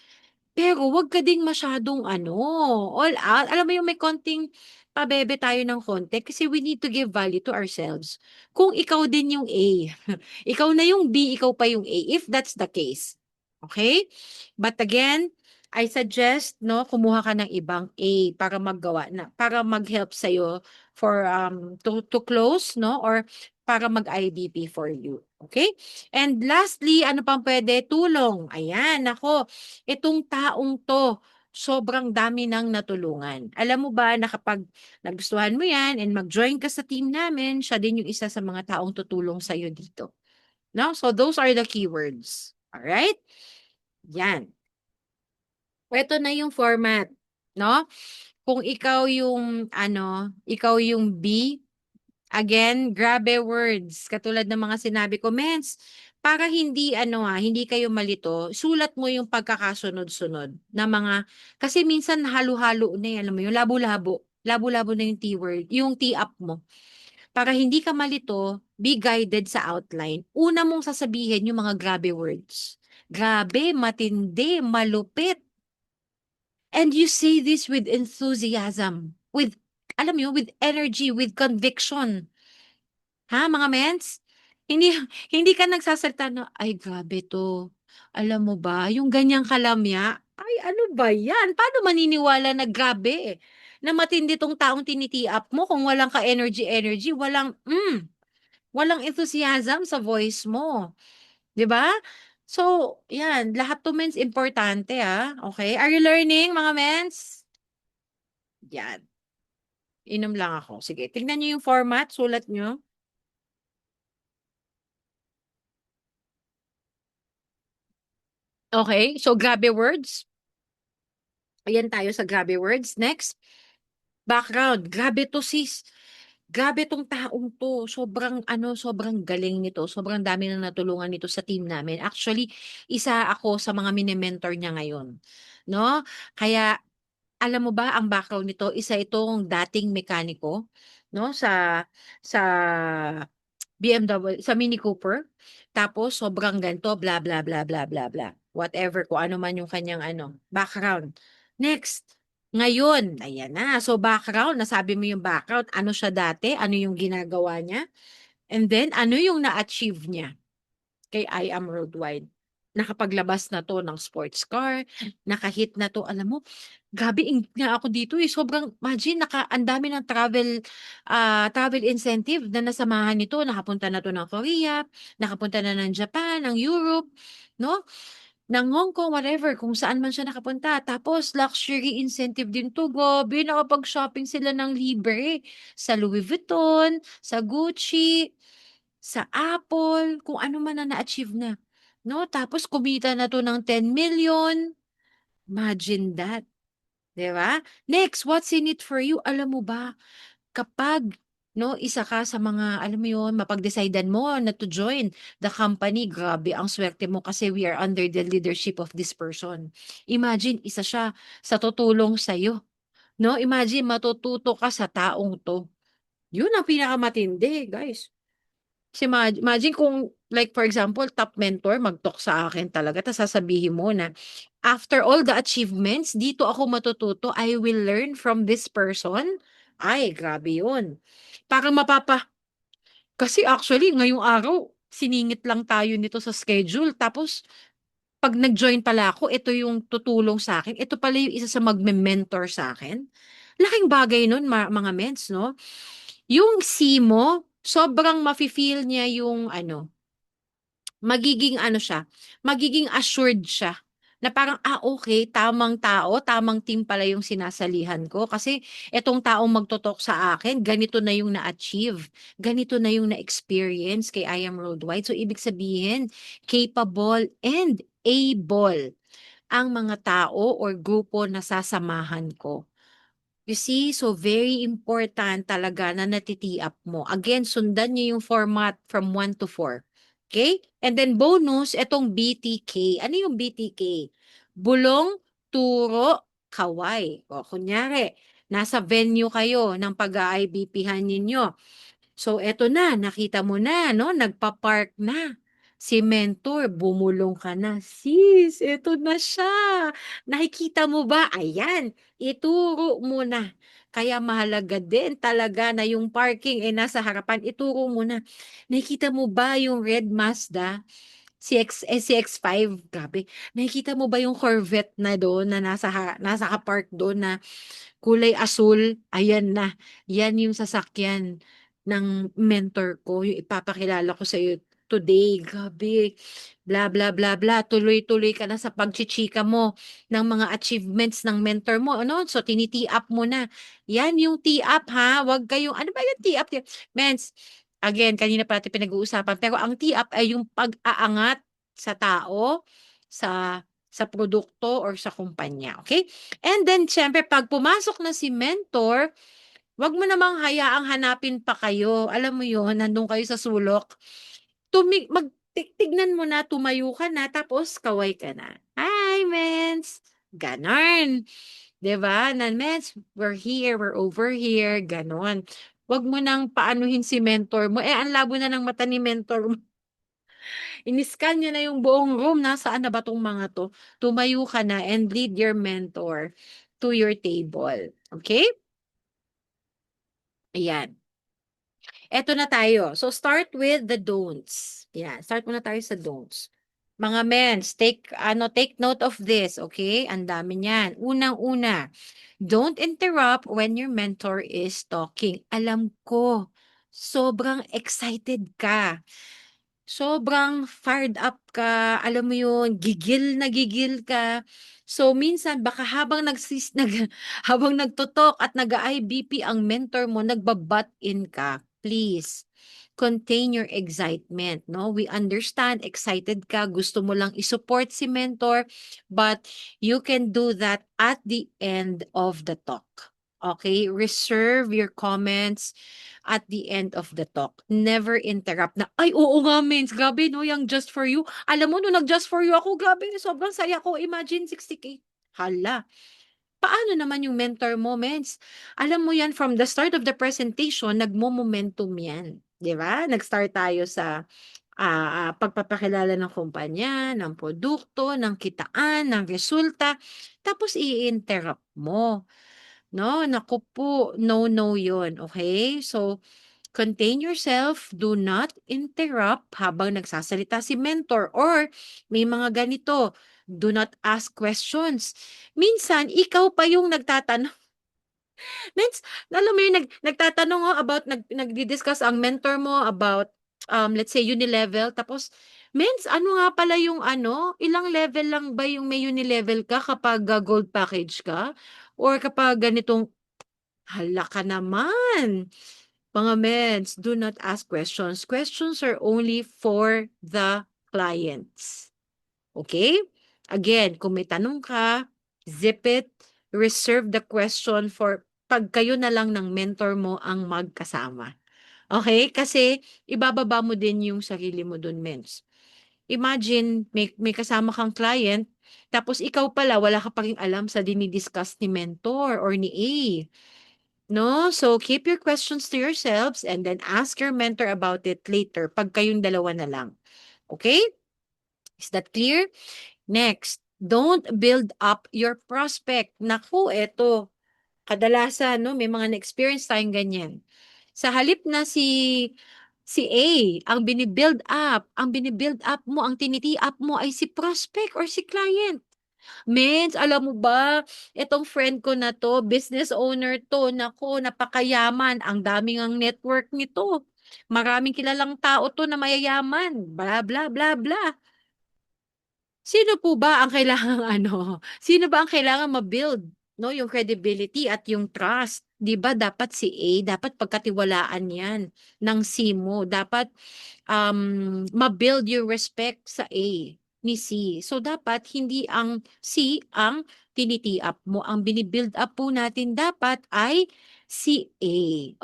Pero wag ka ding masyadong all out. Alam mo yung may konting pabebe tayo ng konti kasi we need to give value to ourselves. Kung ikaw din yung A, ikaw na yung B, ikaw pa yung A, if that's the case. Okay? But again, I suggest, no, kumuha ka ng ibang A para mag-help sa'yo for, to close, no, or para mag-IBP for you. Okay? And lastly, ano pang pwede? Tulong. Ayan, nako, itong taong 'to, sobrang dami ng natulungan. Alam mo ba na kapag nagustuhan mo 'yan and mag-join ka sa team namin, siya din yung isa sa mga taong tutulong sa'yo dito, 'no? So those are the keywords, alright? 'Yan. Eto na yung format, 'no? Kung ikaw yung ano, ikaw yung B, again, grabe words katulad ng mga sinabi ko. Mens, para hindi ano, hindi kayo malito, sulat mo yung pagkakasunod-sunod na mga kasi minsan halo-halo na, alam mo yun, labo-labo. Labo-labo na yung T-word, yung T-up mo. Para hindi ka malito, be guided sa outline. Una mong sasabihin yung mga grabe words. Grabe, matindi, malupit. And you say this with enthusiasm, with, alam mo yun, with energy, with conviction. Ha, mga mens? Hindi hindi ka nagsasalita na, "Ay grabe 'to, alam mo ba yung ganyang kalamya, ay ano ba 'yan, paano maniniwala na grabe, na matindi 'tong taong tiniti-up mo kung walang ka-energy-energy, walang enthusiasm sa voice mo." 'Di ba? So, 'yan lahat 'to mens importante, okey? Are you learning mga mens? 'Yan, inom lang ako. Sige tignan niyo yung format, sulat niyo. Okey, so grabe words. Ayan tayo sa grabe words. Next, background. Grabe 'to sis. Grabe 'tong taong 'to. Sobrang ano, sobrang galing nito. Sobrang dami ng natulungan nito sa team namin. Actually, isa ako sa mga mini-mentor niya ngayon, 'no? Kaya alam mo ba ang background nito, isa itong dating mekaniko, 'no, sa BMW, sa Mini Cooper. Tapos sobrang ganito, bla, bla, bla, bla, bla, bla. Whatever, kung ano man yung kanyang ano, background. Next, ngayon, ayan na. So background, nasabi mo yung background, ano siya dati, ano yung ginagawa niya, and then ano yung na-achieve niya kay I Am Worldwide. Nakapaglabas na 'to ng sports car, naka-hit na 'to. Alam mo, grabe nga ako dito, sobrang imagine ang dami ng travel incentive na nasamahan nito. Nakapunta na 'to ng Korea, nakapunta na ng Japan, ng Europe, 'no, ng Hong Kong, whatever, kung saan man siya nakapunta. Tapos luxury incentive din 'to, grabe nakapag-shopping sila ng libre sa Louis Vuitton, sa Gucci, sa Apple, kung ano man ang na-achieve na, 'no? Tapos kumita na 'to ng 10 million, imagine that, 'di ba? Next, what's in it for you? Alam mo ba, kapag 'no, isa ka sa mga alam mo 'yun, mapag-decidean mo na to join the company, grabe ang swerte mo kasi we are under the leadership of this person. Imagine isa siya sa tutulong sa'yo, 'no? Imagine matututo ka sa taong 'to. 'Yun ang pinakamatindi, guys. Kasi imagine kung like for example, top mentor mag-talk sa akin talaga ta's sasabihin mo na, "After all the achievements, dito ako matututo, I will learn from this person." Ay, grabe 'yun. Parang kasi actually ngayong araw siningit lang tayo nito sa schedule tapos 'pag nag-join pala ako, ito yung tutulong sa'kin, ito pala yung isa sa magme-mentor sa'kin. Laking bagay nun mga mens, 'no? Yung C mo, sobrang mafi-feel niya yung ano, magiging ano siya, magiging assured siya na parang, okey, tamang tao, tamang team pala yung sinasalihan ko kasi itong taong magto-talk sa akin ganito na yung na-achieve, ganito na yung na-experience kay I Am Worldwide. So, ibig sabihin capable and able ang mga tao or grupo na sasamahan ko. You see, so very important talaga na natiti-up mo. Again, sundan niyo yung format from 1 to 4. Okay? And then bonus, etong BTK. Ano yung BTK? Bulong, turo, kaway. O, kunyari, nasa venue kayo ng pag-IBP-han ninyo. So eto na, nakita mo na 'no, nagpa-park na. Si mentor, bumulong ka na, "Sis, eto na siya. Nakikita mo ba? Ayan, ituro mo na." Kaya mahalaga din talaga na yung parking, nasa harapan, ituro mo na. "Nakikita mo ba yung red Mazda, CX-5?" Grabe. "Nakikita mo ba yung Corvette na dun na nasa ka-park dun na kulay asul, ayan yan yung sasakyan ng mentor ko, yung ipapakilala ko sa'yo today. Grabe, blah, blah, blah, blah. Tuloy-tuloy ka na sa pagchichika mo ng mga achievements ng mentor mo, ano? So, tiniti-up mo na. Yan yung tee-up, ha? Huwag kayong, ano ba yung tee-up? Mens, again, kanina pa natin pinag-uusapan, pero ang tee-up ay yung pag-aangat sa tao, sa produkto or sa kumpanya, okay? And then, syempre, pag pumasok na si mentor, wag mo namang hayaang hanapin pa kayo. Alam mo yun, nandun kayo sa sulok. Tignan mo na, tumayo ka na, tapos kaway ka na. Hi, mens! Ganon. 'Di ba? Na, mens, we're here, we're over here, ganon. Wag mo nang paanuhin si mentor mo. Ang labo na ng mata ni mentor mo. Iniskan niya na yung buong room. Nasaan na ba tong mga to? Tumayo ka na and lead your mentor to your table. Okay? Ayan. Eto na tayo. So, start with the don'ts. Yan. Start muna tayo sa don'ts. Mga mens, take note of this, okay? Ang dami niyan. Unang-una, don't interrupt when your mentor is talking. Alam ko, sobrang excited ka. Sobrang fired up ka, alam mo yun, gigil na gigil ka. So minsan baka habang habang nagto-talk at nag-a-IBP ang mentor mo, nagba-butt in ka. Please, contain your excitement, no? We understand, excited ka, gusto mo lang i-support si mentor, but you can do that at the end of the talk. Okay? Reserve your comments at the end of the talk. Never interrupt na, ay, oo nga, mens, grabe, no, yung just for you. Alam mo, no, nag-just for you ako, grabe, sobrang saya ko. Imagine, 60K. Hala. Paano naman yung mentor mo, mens? Alam mo yan, from the start of the presentation, nagmo-momentum yan. Di ba? Nag-start tayo sa pagpapakilala ng kumpanya, ng produkto, ng kitaan, ng resulta. Tapos i-interrupt mo. No, naku po, no, no yun. Okay? So, contain yourself, do not interrupt habang nagsasalita si mentor or may mga ganito, do not ask questions. Minsan, ikaw pa yung nagtatanong. Means, alam mo yung nagtatanong about, nagdi-discuss ang mentor mo about, let's say, unilevel. Tapos, Mens, ano nga pala yung ano, ilang level lang ba yung may unilevel ka kapag gold package ka? Or kapag ganitong, hala ka naman. Mga meds, do not ask questions. Questions are only for the clients. Okay? Again, kung may tanong ka, zip it, reserve the question for pag kayo na lang ng mentor mo ang magkasama. Okay? Kasi ibababa mo din yung sarili mo dun, mens. Imagine, may kasama kang client, tapos ikaw pala, wala ka pa rin alam sa dinidiscuss ni mentor or ni A. No? So, keep your questions to yourselves and then ask your mentor about it later pag kayong dalawa na lang. Okay? Is that clear? Next, don't build up your prospect. Naku, eto. Kadalasan, no, may mga na-experience tayong ganyan. Sa halip na si A, ang binibuild up mo, ang tiniti up mo ay si prospect or si client. Mens, alam mo ba, itong friend ko na 'to, business owner 'to, naku, napakayaman, ang dami ngang network nito. Maraming kilalang tao 'to na mayayaman, bla, bla, bla, bla. Sino po ba ang kailangang sino ba ang kailangang ma-build, 'no, yung credibility at yung trust? 'Di ba dapat si A, dapat pagkatiwalaan 'yan ng C mo. Dapat, ma-build yung respect sa A, ni C. So, dapat hindi ang C ang tiniti-up mo. Ang bini-build up po natin dapat ay si A,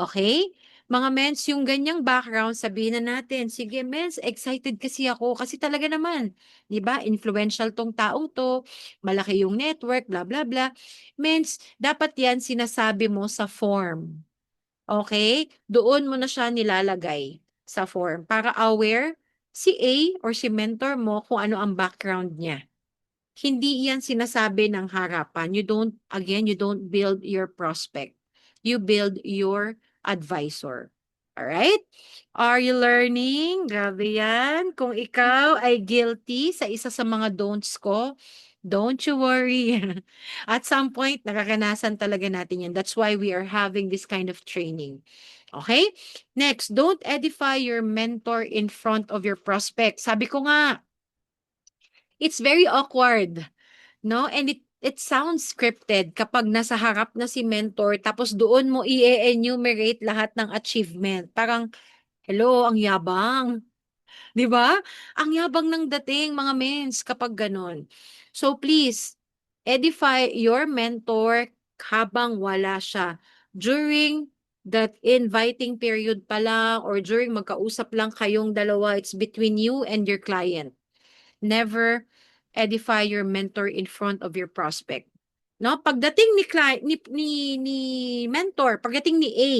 okay? Mga mens, yung ganyang background, sabihin na natin, "Sige mens, excited kasi ako." Kasi talaga naman, 'di ba, influential 'tong taong 'to, malaki yung network, bla bla bla. Means dapat 'yan sinasabi mo sa form, okay? Doon mo na siya nilalagay sa form para aware si A or si mentor mo kung ano ang background niya. Hindi 'yan sinasabi ng harapan. You don't build your prospect. You build your advisor. Alright? Are you learning? Grabe yan. Kung ikaw ay guilty sa isa sa mga don'ts ko, don't you worry. At some point, nakakanasan talaga natin yan. That's why we are having this kind of training. Okay? Next, don't edify your mentor in front of your prospect. Sabi ko nga, it's very awkward, no? And it sounds scripted kapag nasa harap na si mentor tapos doon mo i-enumerate lahat ng achievement. Parang, hello, ang yabang. 'Di ba? Ang yabang ng dating mga mens kapag gano'n. So please, edify your mentor habang wala siya. During that inviting period pa lang or during magkausap lang kayong dalawa, it's between you and your client. Never edify your mentor in front of your prospect. No, pagdating ni client ni mentor, pagdating ni A,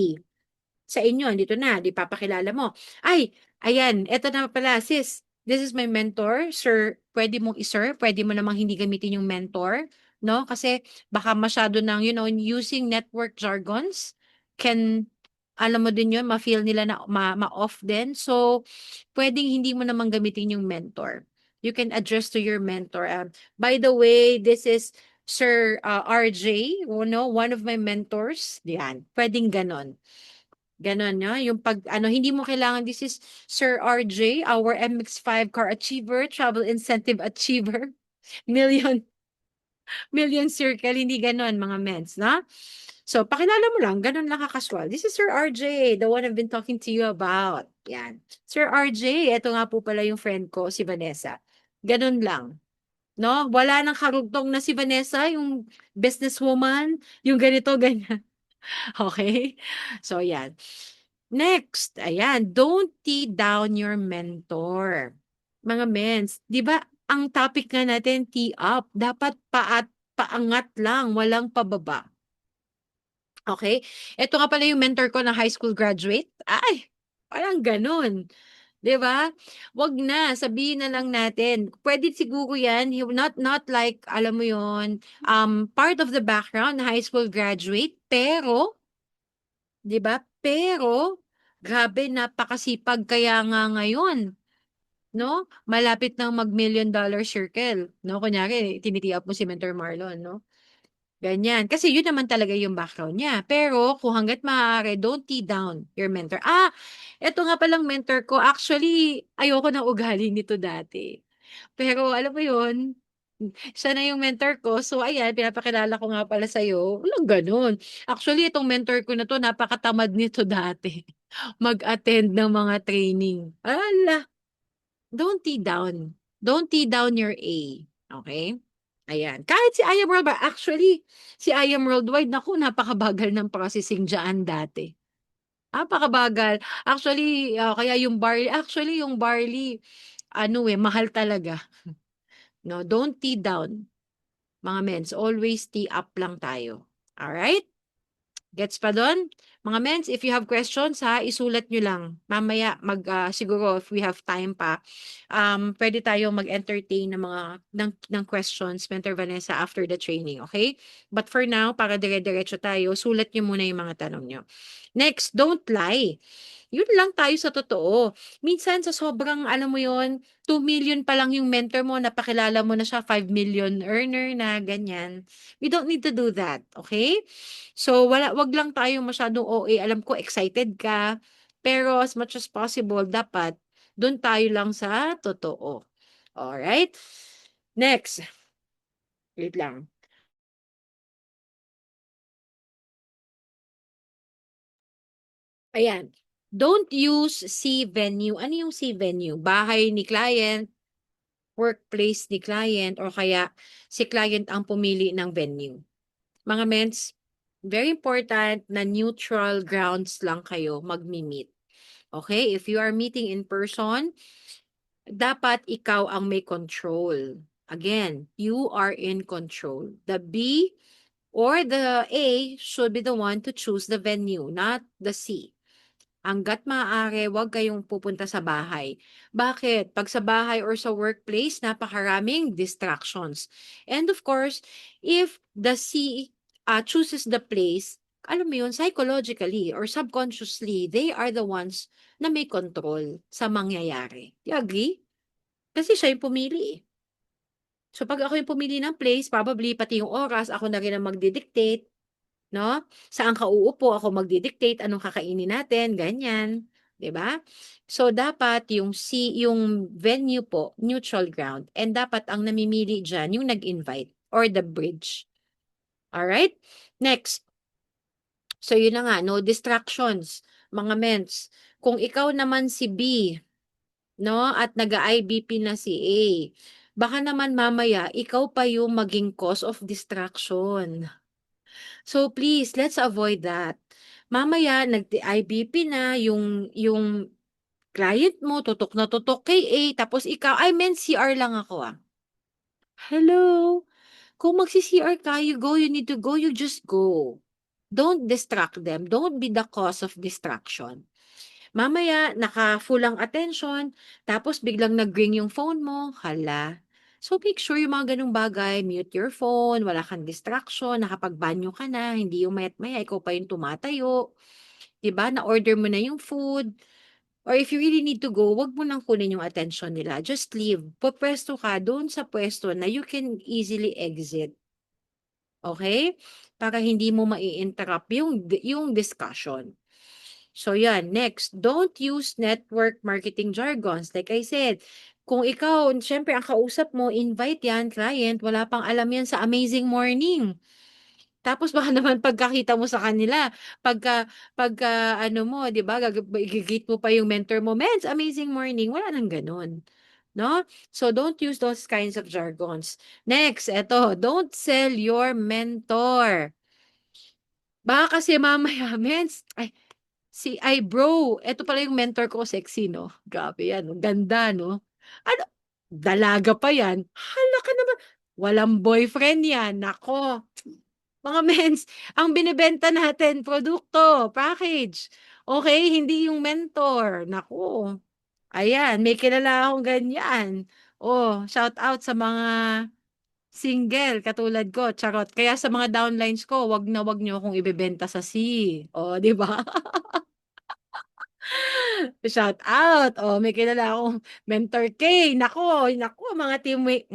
sa inyo, dito na, di papakilala mo. Ay, ayan, eto na pala, sis. This is my mentor. Sir, pwede mong i-sir, pwede mo namang hindi gamitin yung mentor, no? Kasi baka masyado ng, using network jargons can, alam mo din yun, ma-feel nila na ma-off din. So, pwedeng hindi mo namang gamitin yung mentor. You can address to your mentor. By the way, this is Sir RJ, one of my mentors. Yan, pwedeng ganon. Gano'n 'no, yung 'pag ano, hindi mo kailangan, "This is Sir RJ, our MX-5 car achiever, travel incentive achiever, million million circle." Hindi gano'n mga mens 'no. So, pakilala mo lang, gano'n lang ka-casual, "This is Sir RJ, the one I've been talking to you about." 'Yan. "Sir RJ, eto nga po pala yung friend ko, si Vanessa." Gano'n lang 'no, wala ng karugtong na si Vanessa, yung businesswoman, yung ganito, ganyan. Okay. So, 'yan. Next, ayan, don't tear down your mentor. Mga mens, 'di ba ang topic nga natin tee up, dapat paangat lang, walang pababa. Okay? Ito nga pala yung mentor ko na high school graduate. Ay, parang gano'n, 'di ba? 'Wag na, sabihin na lang natin. Puwede siguro 'yan, not like alam mo 'yun, part of the background na high school graduate, pero 'di ba? Pero, grabe napakasipag kaya nga ngayon, 'no? Malapit ng mag-million-dollar circle, 'no? Kunyari tiniti-up mo si Mentor Marlon, 'no? Ganyan. Kasi yun naman talaga yung background niya. Pero kung hangga't maaari, don't tee down your mentor. Eto nga palang mentor ko, actually ayoko ng ugali nito dati. Pero alam mo yun, siya na yung mentor ko. So ayan, pinapakilala ko nga pala sa'yo. Walang gano'n. Actually, itong mentor ko na 'to, napakatamad nito dati mag-attend ng mga training. Don't tee down. Don't tee down your A, okay? Ayan. Kahit si I Am Worldwide, actually, si I Am Worldwide, naku, napakabagal ng processing diyaan dati. Napakabagal. Actually, kaya yung barley, ano mahal talaga. No, don't tee down, mga mens. Always tee up lang tayo. Alright? Gets pa dun? Mga mens, if you have questions ha, isulat nyo lang. Mamaya, siguro if we have time pa, pwede tayo mag-entertain ng questions, Mentor Vanessa, after the training, okay? But for now, para dire-diretso tayo, sulat nyo muna yung mga tanong nyo. Next, don't lie. Yun lang tayo sa totoo. Minsan sa sobrang alam mo yun, 2 million pa lang yung mentor mo, napakilala mo na siya, 5 million earner na, ganyan. We don't need to do that, okay? So, 'wag lang tayo masyadong OA. Alam ko excited ka, pero as much as possible dapat dun tayo lang sa totoo. Alright? Next, wait lang. Ayan, don't use C venue. Ano yung C venue? Bahay ni client, workplace ni client, or kaya si client ang pumili ng venue. Mga mens, very important na neutral grounds lang kayo magmi-meet. Okay? If you are meeting in person, dapat ikaw ang may control. Again, you are in control. The B or the A should be the one to choose the venue, not the C. Hangga't maaari, huwag kayong pupunta sa bahay. Bakit? Pag sa bahay or sa workplace, napakaraming distractions. And of course, if the C chooses the place, alam mo yun, psychologically or subconsciously, they are the ones na may control sa mangyayari. You agree? Kasi siya yung pumili eh. So pag ako yung pumili ng place, probably pati yung oras, ako na rin ang magdidictate. no? Saan ka uupo, ako magdi-dictate anong kakainin natin, ganyan, 'di ba? So dapat yung venue po, neutral ground, and dapat ang namimili diyan yung nag-invite or the bridge. Alright? Next, so yun na nga, no distractions, mga mens. Kung ikaw naman si B, no, at nag-IBP na si A, baka naman mamaya ikaw pa yung maging cause of distraction. So please, let's avoid that. Mamaya nag-IBP na yung client mo, tutok na tutok kay A, tapos ikaw, "Ay men, CR lang ako, ah." Hello? Kung magsi-CR ka, you need to go, you just go. Don't distract them. Don't be the cause of distraction. Mamaya, naka-full ang attention, tapos biglang nag-ring yung phone mo, hala. So, make sure yung mga ganung bagay, mute your phone, wala kang distraction, nakapagbanyo ka na, hindi yung maya't maya, ikaw pa yung tumatayo, 'di ba? Na-order mo na yung food, or if you really need to go, wag mo nang kunin yung attention nila. Just leave. Pupwesto ka doon sa pwesto na you can easily exit. Okay? Para hindi mo mai-interrupt yung discussion. So yan, next, don't use network marketing jargons. Like I said, kung ikaw, syempre ang kausap mo, invite yan, client, wala pang alam yan sa Amazing Morning. Tapos baka naman pagkakita mo sa kanila, pagka ano mo, 'di ba, i-greet mo pa yung mentor mo, "Mens, amazing morning." Wala nang gano'n, 'no? So don't use those kinds of jargons. Next, eto, don't sell your mentor. Baka kasi mamaya, "Mens, ay bro, eto pala yung mentor ko, sexy 'no?" Grabe 'yan, ang ganda 'no? Ano, dalaga pa 'yan, hala ka naman, walang boyfriend 'yan, naku. Mga mens, ang binebenta natin produkto, package, okey, hindi yung mentor, naku. Ayan, may kilala akong ganyan. Oh, shout out sa mga single katulad ko, charot. Kaya sa mga downlines ko, 'wag na 'wag niyo akong ibebenta sa C, oh, 'di ba? Shout out, oh, may kilala akong mentor K, naku, naku mga teammate,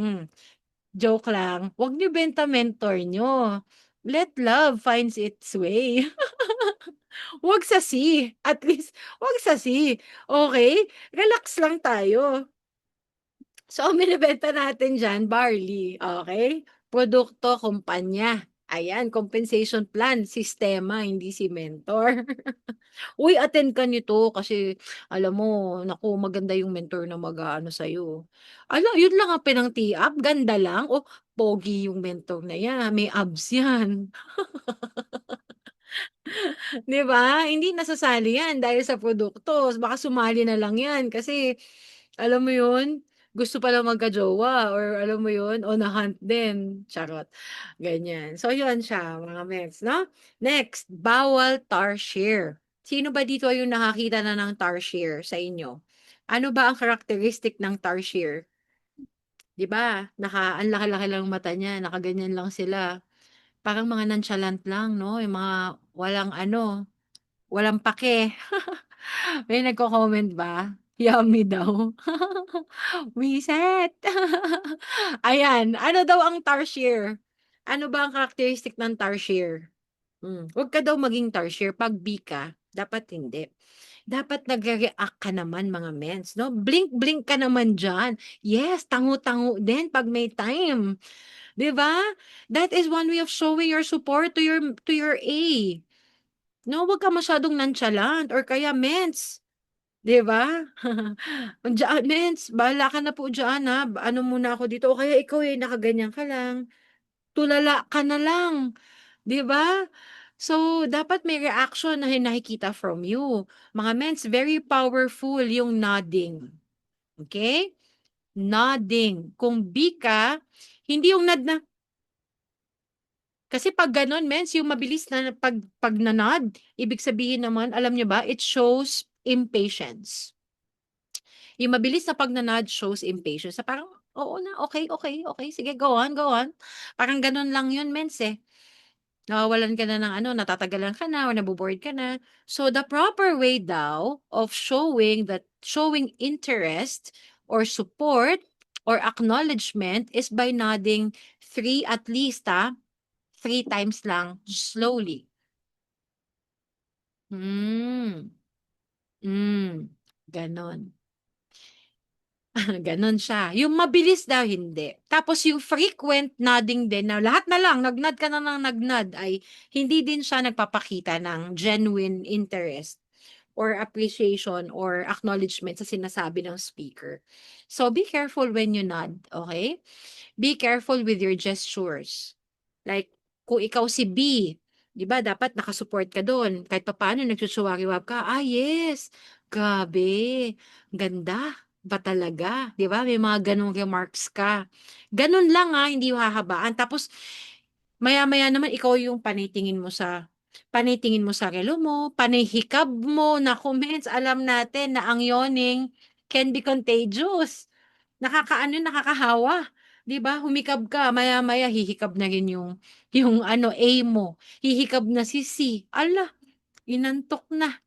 joke lang. 'Wag niyo benta mentor niyo. Let love finds its way. 'Wag sa C, at least 'wag sa C, okey? Relax lang tayo. So, ang binebenta natin diyan, barley, okey? Produkto, kumpanya, ayan, compensation plan, sistema, hindi si mentor. "Uy, attend ka nito kasi alam mo, naku, maganda yung mentor na mag-aano sa'yo." Yun lang ang pinang-tee-up, ganda lang, o pogi yung mentor na 'yan, may abs 'yan. 'Di ba? Hindi nasasali 'yan dahil sa produkto, baka sumali na lang 'yan kasi alam mo 'yun, gusto palang magka-jowa or alam mo 'yun, o na-hunt din, charot, ganyan. So 'yun siya mga mets 'no. Next, bawal tar-share. Sino ba dito yung nakakita na ng tar-share sa inyo? Ano ba ang characteristic ng tar-share? 'Di ba, ang laki-laki lang mata niya, nakaganyan lang sila. Parang mga nonchalant lang 'no, yung mga walang ano, walang pake. May nagko-comment ba? Yummy daw. Wiset. Ayan, ano daw ang tarsier? Ano ba ang characteristic ng tarsier? 'Wag ka daw maging tarsier 'pag B ka, dapat hindi. Dapat nagre-react ka naman mga mens 'no, blink-blink ka naman diyan. Yes, tango-tango din 'pag may time, 'di ba? That is one way of showing your support to your A. No, 'wag ka masyadong nonchalant or kaya mens, 'di ba? Diyan mens, bahala ka na po diyan, ano muna ako dito o kaya ikaw, nakaganyan ka lang, tulala ka na lang, 'di ba? So, dapat may reaction na nakikita from you. Mga mens, very powerful yung nodding, okay? Nodding. Kung B ka, hindi yung nod na kasi 'pag gano'n mens, yung mabilis na 'pag na-nod, ibig sabihin naman, alam niyo ba, it shows impatience. Yung mabilis na pagna-nod shows impatience na parang, "Oo na, okay, okay, okay, sige, go on, go on." Parang gano'n lang yun mens, eh. Nawawalan ka na ng ano, natatagalan ka na or nabo-bored ka na. So, the proper way daw of showing interest or support or acknowledgement is by nodding 3 at least, 3 times lang, slowly. Hmm, hmm, gano'n. Gano'n siya. Yung mabilis daw, hindi. Tapos yung frequent nodding din na lahat na lang, nag-nod ka na ng nag-nod ay hindi din siya nagpapakita ng genuine interest or appreciation or acknowledgement sa sinasabi ng speaker. So, be careful when you nod, okay? Be careful with your gestures. Like, kung ikaw si B, 'di ba dapat nakasupport ka do'n kahit papaano nagsusuwari-wab ka, "Ah, yes, grabe, ganda ba talaga?" 'Di ba may mga gano'ng remarks ka. Gano'n lang, hindi hahabaan tapos maya-maya naman ikaw yung panay tingin mo sa relo mo, panay hikab mo na comments. Alam natin na ang yawning can be contagious. Nakakaano, nakakahawa, 'di ba? Humikab ka, maya-maya hihikab na rin yung ano, A mo, hihikab na si C. Hala, inantok na.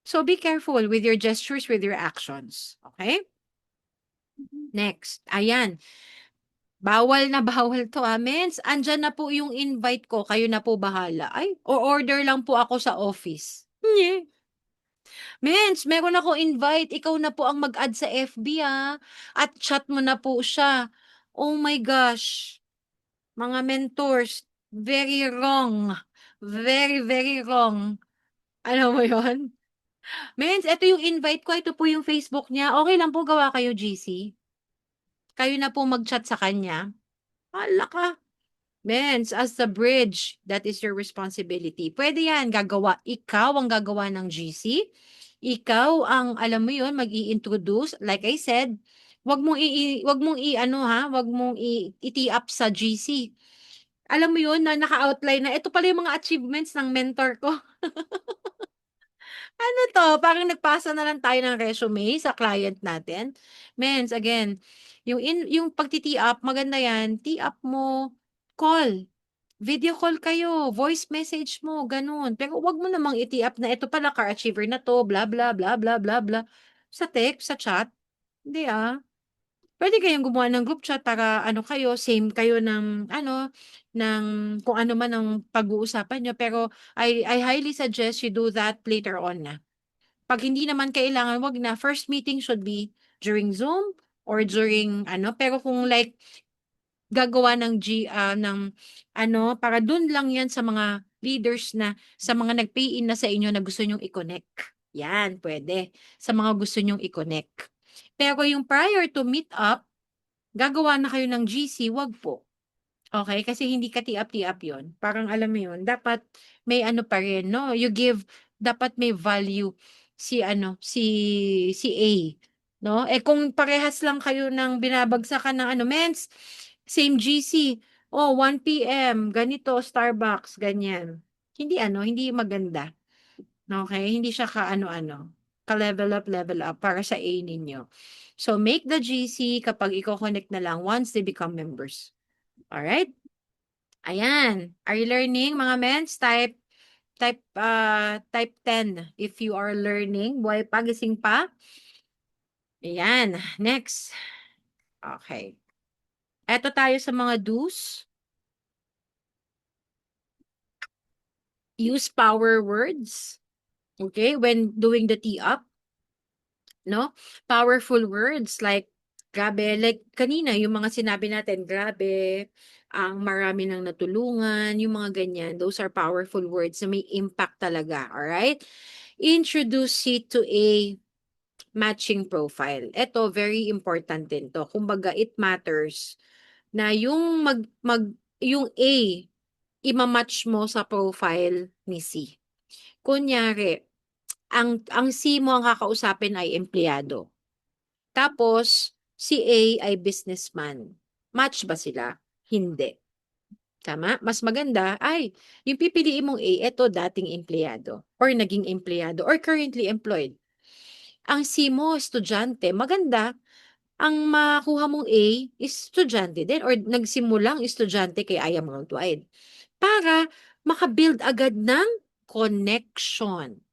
So, be careful with your gestures, with your actions, okay? Next, ayan, bawal na bawal 'to, mens, andiyan na po yung invite ko, kayo na po bahala. Ay, o-order lang po ako sa office. Nye. Mens, meron akong invite, ikaw na po ang mag-add sa FB, at chat mo na po siya. Oh my gosh, mga mentors, very wrong. Very, very wrong. Alam mo yon? Mens, eto yung invite ko, ito po yung Facebook niya. Okey lang po gawa kayo GC? Kayo na po mag-chat sa kanya? Hala ka. Mens, as the bridge, that is your responsibility. Puwede yan, ikaw ang gagawa ng GC, ikaw ang alam mo yun, mag-i-introduce, like I said, wag mong i-ano, wag mong i-tee up sa GC. Alam mo yun na naka-outline na, ito pala yung mga achievements ng mentor ko. Ano 'to, parang nagpasa na lang tayo ng resume sa client natin. Mens, again, yung pagti-tee up maganda yan, tee up mo, call, video call kayo, voice message mo, gano'n. Pero 'wag mo namang i-tee up na ito pala car achiever na 'to, bla, bla, bla, bla, bla, bla. Sa text, sa chat, hindi, Puwede kayong gumawa ng group chat para ano kayo, same kayo ng ano, ng kung ano man ang pag-uusapan niyo. Pero I highly suggest you do that later on na. 'Pag hindi naman kailangan, 'wag na. First meeting should be during Zoom or during ano, pero kung like gagawa ng ano, para dun lang 'yan sa mga leaders na sa mga nag-pay in na sa inyo na gusto niyong i-connect. 'Yan, puwede, sa mga gusto niyong i-connect. Pero yung prior to meet up, gagawa na kayo ng GC, 'wag po. Okey, kasi hindi ka tiap-tiap yun. Parang alam mo yun, dapat may ano pa rin 'no, dapat may value si ano, si A 'no. Eh, kung parehas lang kayo ng binabagsakan ng ano, "Mens, same GC, oh, 1 PM ganito Starbucks," ganyan. Hindi ano, hindi maganda, okey? Hindi siya ka-ano-ano, level up para sa A ninyo. So, make the GC kapag iko-connect na lang once they become members. Alright? Ayan. Are you learning mga mens? Type 10 if you are learning. Buhay pa, gising pa. Ayan. Next. Okay. Eto tayo sa mga do's. Use power words. Okay? When doing the tee up. No? Powerful words like grabe, like kanina yung mga sinabi natin, grabe, ang marami ng natulungan, yung mga ganyan. Those are powerful words na may impact talaga, alright? Introduce it to a matching profile. Ito, very important din 'to. Kumbaga, it matters na yung A, ima-match mo sa profile ni C. Kunyari, ang C mo ang kakausapin ay empleyado. Tapos, si A ay businessman. Match ba sila? Hindi. Tama? Mas maganda ay yung pipiliin mong A, eto dating empleyado or naging empleyado or currently employed. Ang C mo, estudyante, maganda ang makuha mong A is estudyante din or nagsimulang estudyante kay I Am Worldwide. Para maka-build agad ng connection.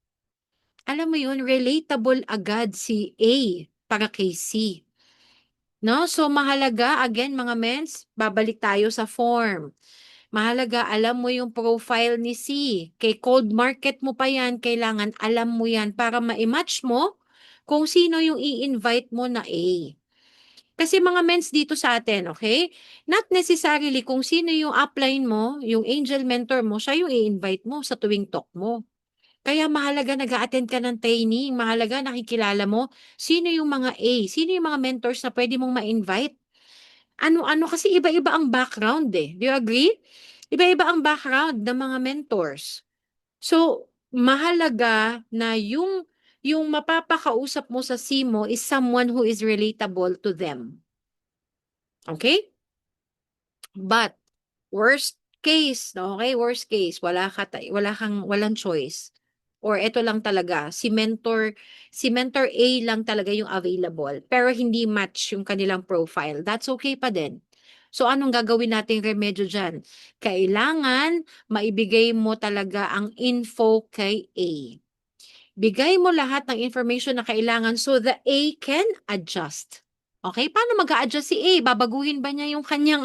Alam mo yun, relatable agad si A para kay C. No? So mahalaga, again mga mens, babalik tayo sa form. Mahalaga alam mo yung profile ni C. Kay cold market mo pa yan, kailangan alam mo yan para ma-match mo kung sino yung i-invite mo na A. Kasi mga mens dito sa atin, okay? Not necessarily kung sino yung upline mo, yung angel mentor mo, siya yung i-invite mo sa tuwing talk mo. Kaya mahalaga nag-a-attend ka ng training, mahalaga nakikilala mo sino yung mga A, sino yung mga mentors na pwede mong ma-invite. Ano-ano kasi iba-iba ang background eh. Do you agree? Iba-iba ang background ng mga mentors. So, mahalaga na yung mapapakausap mo sa SIMO is someone who is relatable to them. Okay? But worst case, no, okay, worst case, walang choice. Or eto lang talaga, si mentor A lang talaga yung available, pero hindi match yung kanilang profile. That's okay pa din. So anong gagawin nating remedyo diyan? Kailangan maibigay mo talaga ang info kay A. Bigay mo lahat ng information na kailangan so the A can adjust. Okay? Paano mag-a-adjust si A? Babaguhin ba niya yung kanyang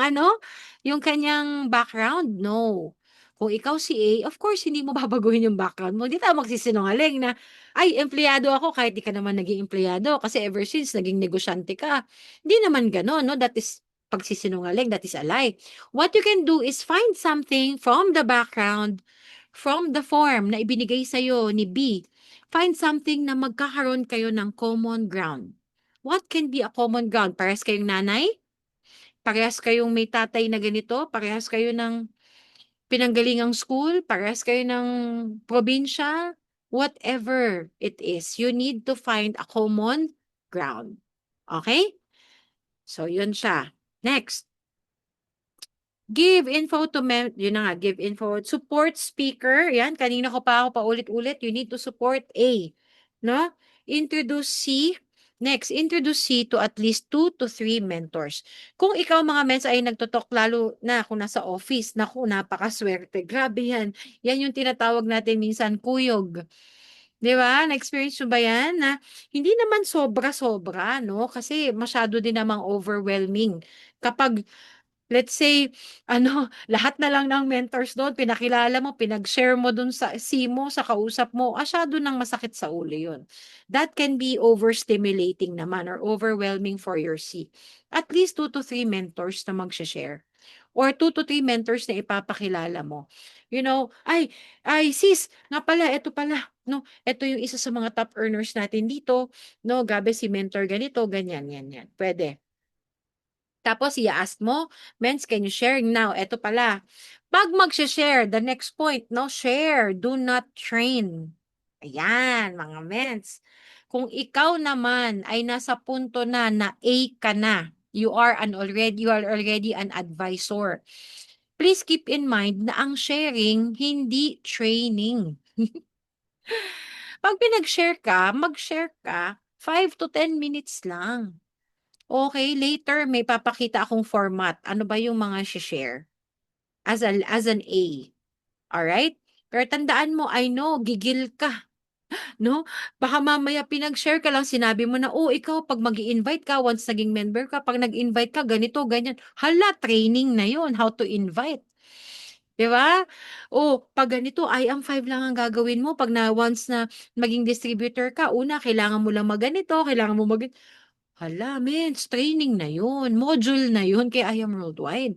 yung kanyang background? No. Kung ikaw si A, of course, hindi mo babaguhin yung background mo. Hindi tayo magsisinungaling na, ay, empleyado ako kahit di ka naman naging empleyado kasi ever since naging negosyante ka. Hindi naman ganon, no? That is pagsisinungaling, that is a lie. What you can do is find something from the background, from the form na ibinigay sa'yo ni B. Find something na magkakaroon kayo ng common ground. What can be a common ground? Parehas kayong nanay? Parehas kayong may tatay na ganito? Parehas kayo ng pinanggalingang school? Parehas kayo ng probinsya? Whatever it is, you need to find a common ground. Okay? So, yun siya. Next. Give info to yun na nga, give info. Support speaker, yan, kanina ko pa ako paulit-ulit, you need to support A. No? Introduce C. Next, introduce C to at least 2 to 3 mentors. Kung ikaw mga mens ay nagtotok lalo na kung nasa office, naku, napakaswerte. Grabe yan. Yan yung tinatawag natin minsan kuyog. Di ba? Na-experience mo ba yan? Na hindi naman sobra-sobra, no? Kasi masyado din namang overwhelming. Kapag let's say, lahat na lang ng mentors doon, pinakilala mo, pinag-share mo doon sa SIMO, sa kausap mo, asyado nang masakit sa ulo yun. That can be overstimulating naman or overwhelming for your C. At least 2 to 3 mentors na mag-share. Or 2 to 3 mentors na ipapakilala mo. Ay, sis, nga pala, eto pala, no, eto yung isa sa mga top earners natin dito, no, gabi si mentor ganito, ganyan, yan, yan. Pwede. Tapos i-ask mo, "Mens, can you share now?" Eto pala, 'pag share the next point 'no, share, do not train. Ayan, mga mens. Kung ikaw naman ay nasa punto na A ka na, you are already an advisor. Please keep in mind na ang sharing hindi training. 'Pag pinag-share ka, mag-share ka 5 to 10 minutes lang. Okay, later may papakita akong format. Ano ba yung mga share as an A, alright? Pero tandaan mo, I know gigil ka, 'no? Baka mamaya pinag-share ka lang sinabi mo na, "Oh, ikaw 'pag mag-i-invite ka once naging member ka, 'pag nag-invite ka ganito, ganyan." Hala, training na 'yun, how to invite, 'di ba? Oh, 'pag ganito IM5 lang ang gagawin mo 'pag once na maging distributor ka, una kailangan mo lang kailangan mo hala, mens, training na yun, module na yun kay I Am Worldwide.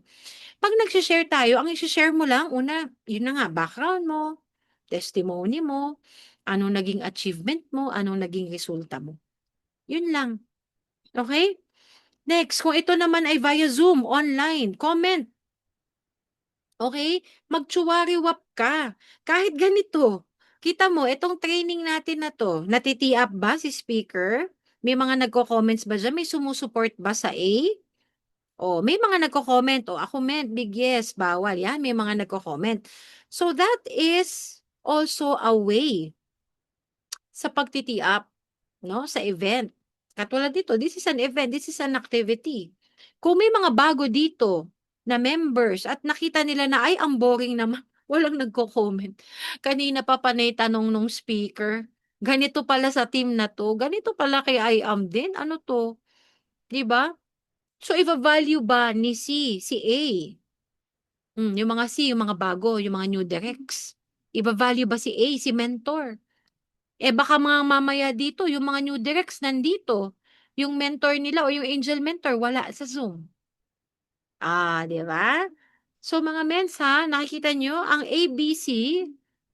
'Pag nagse-share tayo, ang ise-share mo lang una, yun na nga, background mo, testimony mo, anong naging achievement mo, anong naging resulta mo. Yun lang, okay. Next, kung ito naman ay via Zoom, online, comment, okay. Magtsuwari-wap ka. Kahit ganito, kita mo itong training natin na 'to, up ba si speaker? May mga nagko-comments ba diyan, may sumu-support ba sa A? Oh, may mga nagko-comment, oh, ako men, big yes, bawal. Yan, may mga nagko-comment. So that is also a way sa pagtitiap, no, sa event. Katulad dito, this is an event, this is an activity. Kung may mga bago dito na members at nakita nila na, ay, ang boring naman, walang nagko-comment. Kanina pa panay tanong nung speaker, ganito pala sa team na to, ganito pala kay I am din, ano to, 'di ba? So, iva-value ba ni si A? Yung mga C, yung mga bago, yung mga new directs. Iba-value ba si A, si mentor? Eh baka mga mamaya dito, yung mga new directs nandito. Yung mentor nila o yung angel mentor wala sa Zoom. 'Di ba? So mga mens ha, nakikita nyo, ang ABC,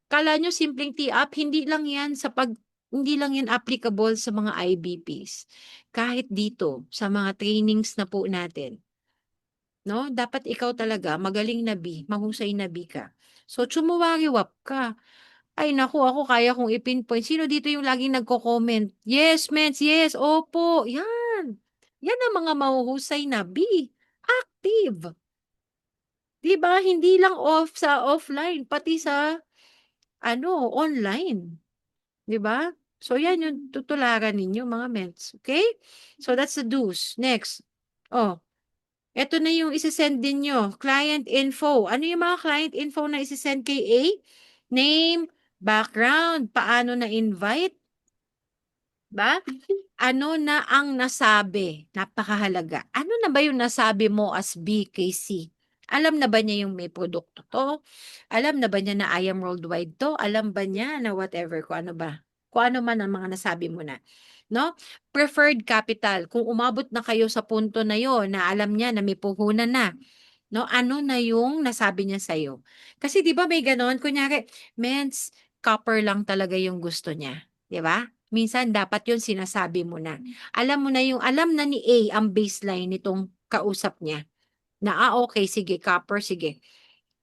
kala nyo simpleng tee-up, hindi lang yan applicable sa mga IBPs. Kahit dito, sa mga trainings na po natin, no? Dapat ikaw talaga magaling na B, mahusay na B ka. So chumuwariwap ka. Ay naku, ako kaya kong ipinpoint. Sino dito yung laging nagko-comment? Yes, mens, yes, opo, yan. Yan ang mga mahuhusay na B. Active. 'Di ba? Hindi lang sa offline, pati sa online. 'Di ba? So yan yung tutularan ninyo mga mens. Okay? So that's the do's. Next. Oh, eto na yung ise-send din nyo. Client info. Ano yung mga client info na ise-send kay A? Name, background, paano na invite, ba? Ano na ang nasabi? Napakahalaga. Ano na ba yung nasabi mo as B kay C? Alam na ba niya yung may produkto to? Alam na ba niya na I am worldwide to? Alam ba niya na whatever, kung ano ba? Kung ano man ang mga nasabi mo na. No? Preferred capital. Kung umabot na kayo sa punto na yon na alam niya na may puhunan na, no? Ano na yung nasabi niya sa'yo? Kasi 'di ba may gano'n, kunyari, mens, copper lang talaga yung gusto niya, 'di ba? Minsan dapat yun sinasabi mo na. Alam na ni A ang baseline nitong kausap niya. Na, okay, sige, copper, sige.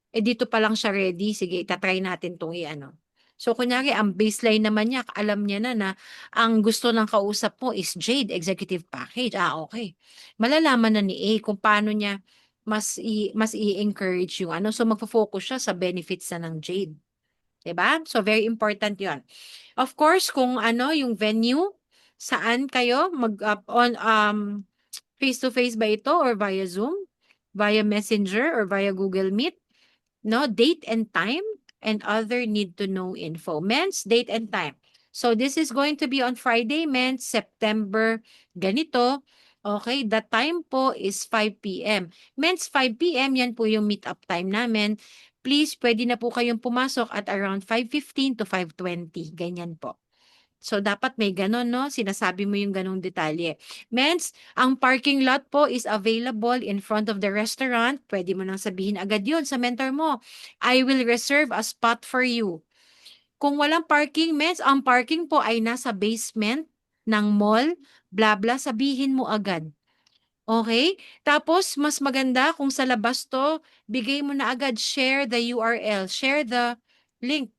Eh, dito pa lang siya ready, sige, itatry natin 'tong i-ano. So, kunyari, ang baseline naman niya, alam niya na ang gusto ng kausap mo is Jade Executive Package. Okay. Malalaman na ni A kung paano niya mas i-encourage yung ano. So, magfo-focus siya sa benefits na ng Jade. 'Di ba? So, very important yon. Of course, kung yung venue, saan kayo face-to-face ba ito or via Zoom, via Messenger or via Google Meet? No, date and time and other need to know info. Men's date and time. So this is going to be on Friday, men's September ganito. Okay, the time po is 5 p.m. Men's 5 p.m. yan po yung meet up time namin. Please, pwede na po kayong pumasok at around 5:15 to 5:20. Ganyan po. So, dapat may ganon, no? Sinasabi mo yung ganong detalye. Mens, ang parking lot po is available in front of the restaurant. Pwede mo nang sabihin agad yun sa mentor mo. I will reserve a spot for you. Kung walang parking, mens, ang parking po ay nasa basement ng mall, bla bla, sabihin mo agad. Okay? Tapos, mas maganda kung sa labas to, bigay mo na agad, share the URL, share the link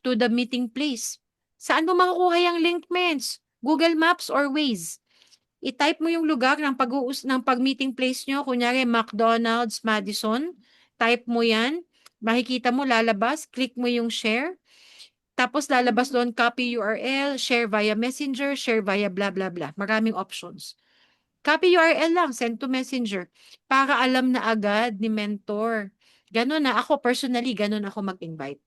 to the meeting place. Saan mo makukuha yung link, mens? Google Maps or Waze? I-type mo yung lugar ng pag-meeting place nyo. Kunyari, McDonald's, Madison. Type mo yan. Makikita mo, lalabas. Click mo yung share. Tapos lalabas doon, copy URL, share via Messenger, share via blah, blah, blah. Maraming options. Copy URL lang, send to Messenger. Para alam na agad ni mentor. Ganon na. Ako, personally, ganon ako mag-invite.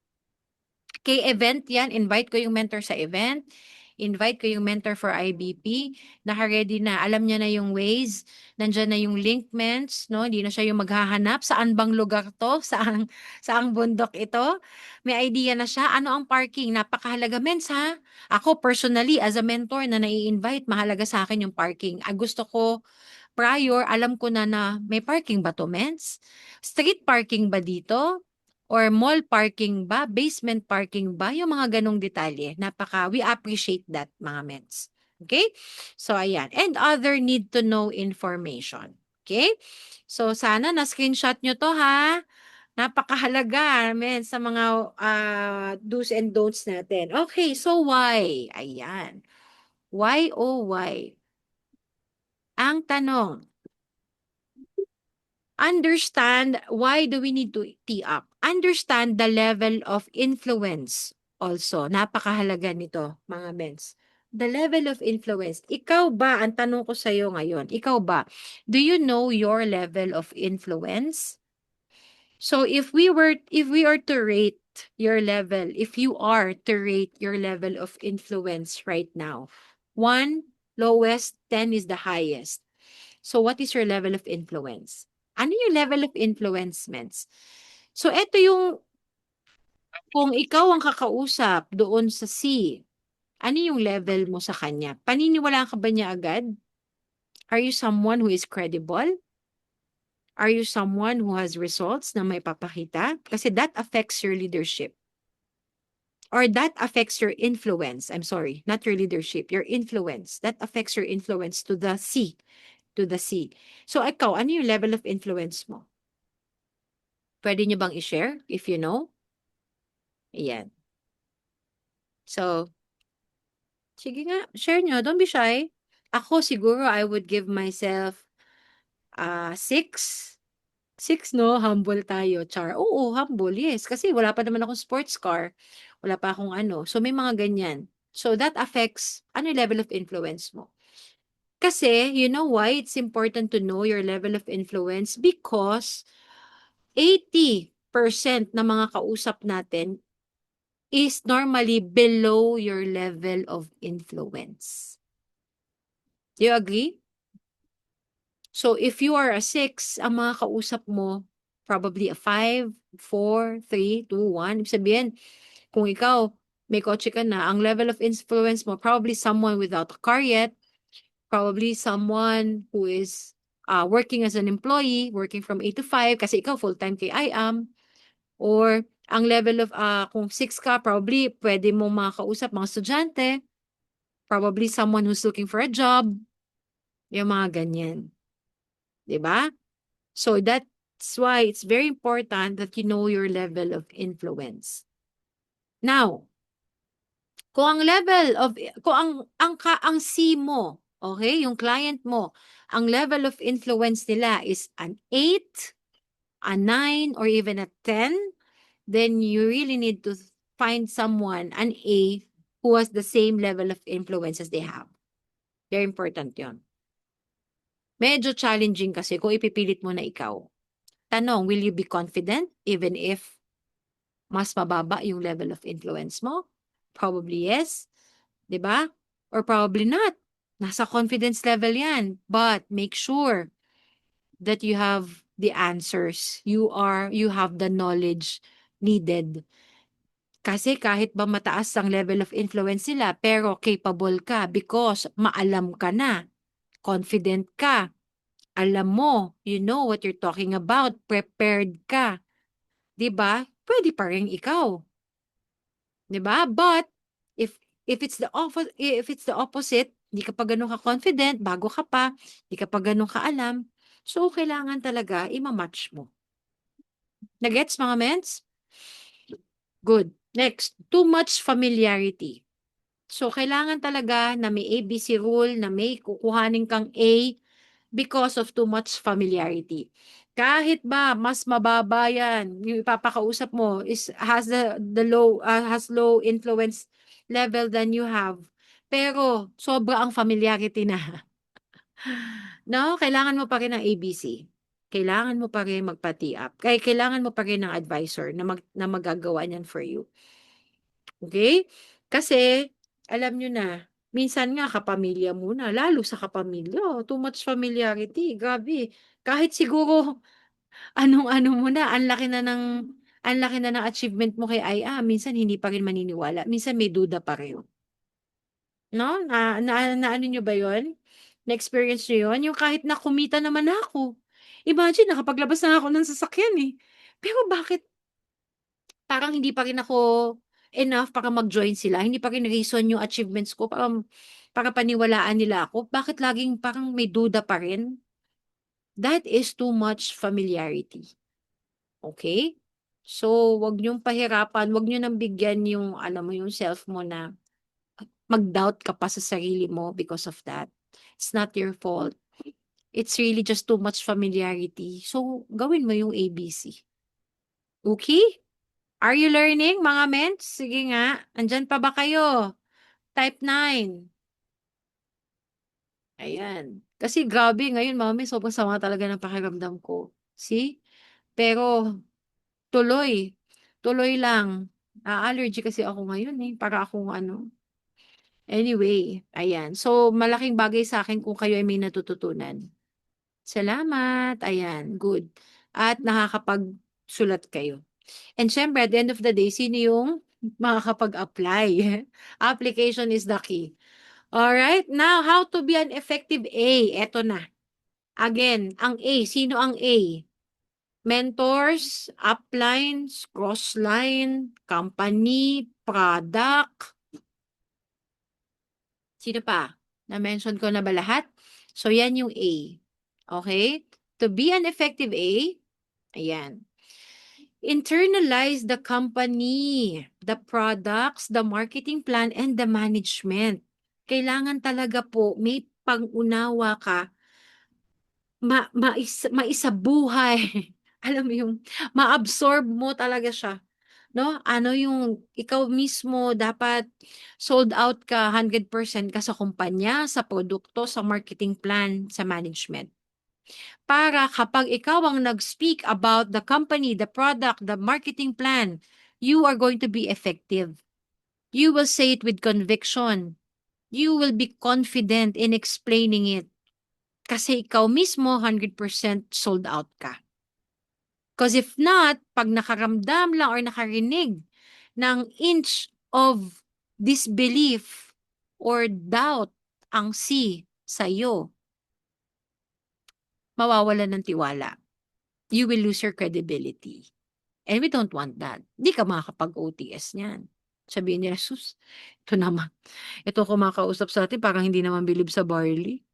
Kay event yan, invite ko yung mentor sa event, invite ko yung mentor for IBP, naka-ready na, alam niya na yung ways, nandyan na yung link ments, no? Hindi na siya yung maghahanap, saan bang lugar to, saang bundok ito, may idea na siya, ano ang parking, napakahalaga mens ha, ako personally as a mentor na nai-invite, mahalaga sa akin yung parking, gusto ko, prior, alam ko na may parking ba to mens? Street parking ba dito? Or mall parking ba, basement parking ba, yung mga ganong detalye. We appreciate that, mga mens. Okay? So, ayan. And other need to know information. Okay? So, sana na-screenshot nyo to, ha? Napakahalaga, men, sa mga do's and don'ts natin. Okay, so why? Ayan. Why, oh why? Ang tanong, understand why do we need to tee up. Understand the level of influence also. Napakahalaga nito, mga mens. The level of influence. Ikaw ba, ang tanong ko sa iyo ngayon, ikaw ba, do you know your level of influence? So if we are to rate your level, if you are to rate your level of influence right now, 1 lowest, 10 is the highest. So what is your level of influence? Ano yung level of influencements? So, eto yung kung ikaw ang kakausap doon sa C, ano yung level mo sa kanya? Paniniwalaan ka ba niya agad? Are you someone who is credible? Are you someone who has results na may papakita? Kasi that affects your leadership. Or that affects your influence. I'm sorry, not your leadership, your influence. That affects your influence to the C. To the C. So ikaw, ano yung level of influence mo? Pwede niyo bang i-share if you know? Ayan. So, sige nga, share nyo. Don't be shy. Ako siguro, I would give myself 6. 6, no? Humble tayo, char. Oo, humble, yes. Kasi wala pa naman akong sports car. Wala pa akong ano. So, may mga ganyan. So, that affects ano yung level of influence mo. Kasi, you know why it's important to know your level of influence? Because 80% ng mga kausap natin is normally below your level of influence. Do you agree? So if you are a 6, ang mga kausap mo, probably a 5, 4, 3, 2, 1. Ibig sabihin, kung ikaw, may kotse ka na, ang level of influence mo, probably someone without a car yet, probably someone who is working as an employee, working from 8 to 5, kasi ikaw full-time kay IAM, or ang level of, kung 6 ka, probably pwede mo makakausap mga estudyante, probably someone who's looking for a job, yung mga ganyan. 'Di ba? So that's why it's very important that you know your level of influence. Now, kung ang level of kung ang C mo, okay, yung client mo, ang level of influence nila is an 8, a 9, or even a 10, then you really need to find someone, an A, who has the same level of influence as they have. Very important yon. Medyo challenging kasi kung ipipilit mo na ikaw. Tanong, will you be confident even if mas mababa yung level of influence mo? Probably yes. 'Di ba? Or probably not. Nasa confidence level yan. But make sure that you have the answers. You have the knowledge needed. Kasi kahit ba mataas ang level of influence nila, pero capable ka because maalam ka na, confident ka, alam mo, you know what you're talking about, prepared ka, 'di ba? Pwede pa rin ikaw, 'di ba? But if it's the opposite, hindi ka pa gano'n ka-confident, bago ka pa, hindi ka pa gano'n kaalam, so kailangan talaga ima-match mo. Nagets mga mens? Good. Next, too much familiarity. So kailangan talaga na may ABC rule, na may kukuhanin kang A because of too much familiarity. Kahit ba mas mababa yan, yung ipapakausap mo has low influence level than you have. Pero sobra ang familiarity na. No, kailangan mo pa rin ng ABC. Kailangan mo pa rin magpati up. Kaya kailangan mo pa rin ng advisor na magagawa niyan for you. Okay? Kasi alam niyo na, minsan nga kapamilya muna, lalo sa kapamilya, too much familiarity, grabe. Kahit siguro anong-ano mo na, ang laki na ng achievement mo kay IA, minsan hindi pa rin maniniwala, minsan may duda pa rin. No? Naano niyo ba 'yon? Na-experience niyo 'yon? Yung kahit na kumita naman na ako. Imagine nakapaglabas na ako ng sasakyan, eh. Pero bakit parang hindi pa rin ako enough para mag-join sila, hindi pa rin reason yung achievements ko para paniwalaan nila ako, bakit laging parang may duda pa rin? That is too much familiarity, okay? So, 'wag niyong pahirapan, 'wag niyo ng bigyan yung alam mo yung self mo na mag-doubt ka pa sa sarili mo because of that. It's not your fault. It's really just too much familiarity. So, gawin mo yung ABC. Okay? Are you learning mga ments? Sige nga, andiyan pa ba kayo? Type 9. Ayan. Kasi grabe ngayon mami sobrang sama talaga ng pakiramdam ko. See? Pero tuloy, tuloy lang. Allergy kasi ako ngayon eh, para akong ano. Anyway, ayan. So malaking bagay sa akin kung kayo ay may natututunan. Salamat, ayan, good. At nakakapagsulat kayo. And siyempre at the end of the day, sino yung makakapag-apply? Application is the key. Alright, now how to be an effective A? Eto na. Again, ang A, sino ang A? Mentors, uplines, crossline, company, product. Sino pa? Na-mention ko na ba lahat? So, yan yung A. Okay? To be an effective A, ayan. Internalize the company, the products, the marketing plan, and the management. Kailangan talaga po may pang-unawa ka, maisabuhay. Alam mo yung ma-absorb mo talaga siya. No? Ano yung ikaw mismo dapat sold out ka 100% ka sa kumpanya, sa produkto, sa marketing plan, sa management. Para kapag ikaw ang nag-speak about the company, the product, the marketing plan, you are going to be effective. You will say it with conviction. You will be confident in explaining it. Kasi ikaw mismo 100% sold out ka. Because if not, pag nakaramdam lang or nakarinig ng inch of disbelief or doubt ang C sa'yo, mawawalan ng tiwala. You will lose your credibility. And we don't want that. Hindi ka makakapag-OTS niyan. Sabihin niya, sus, ito naman. Ito kumakausap sa atin, parang hindi naman bilib sa barley.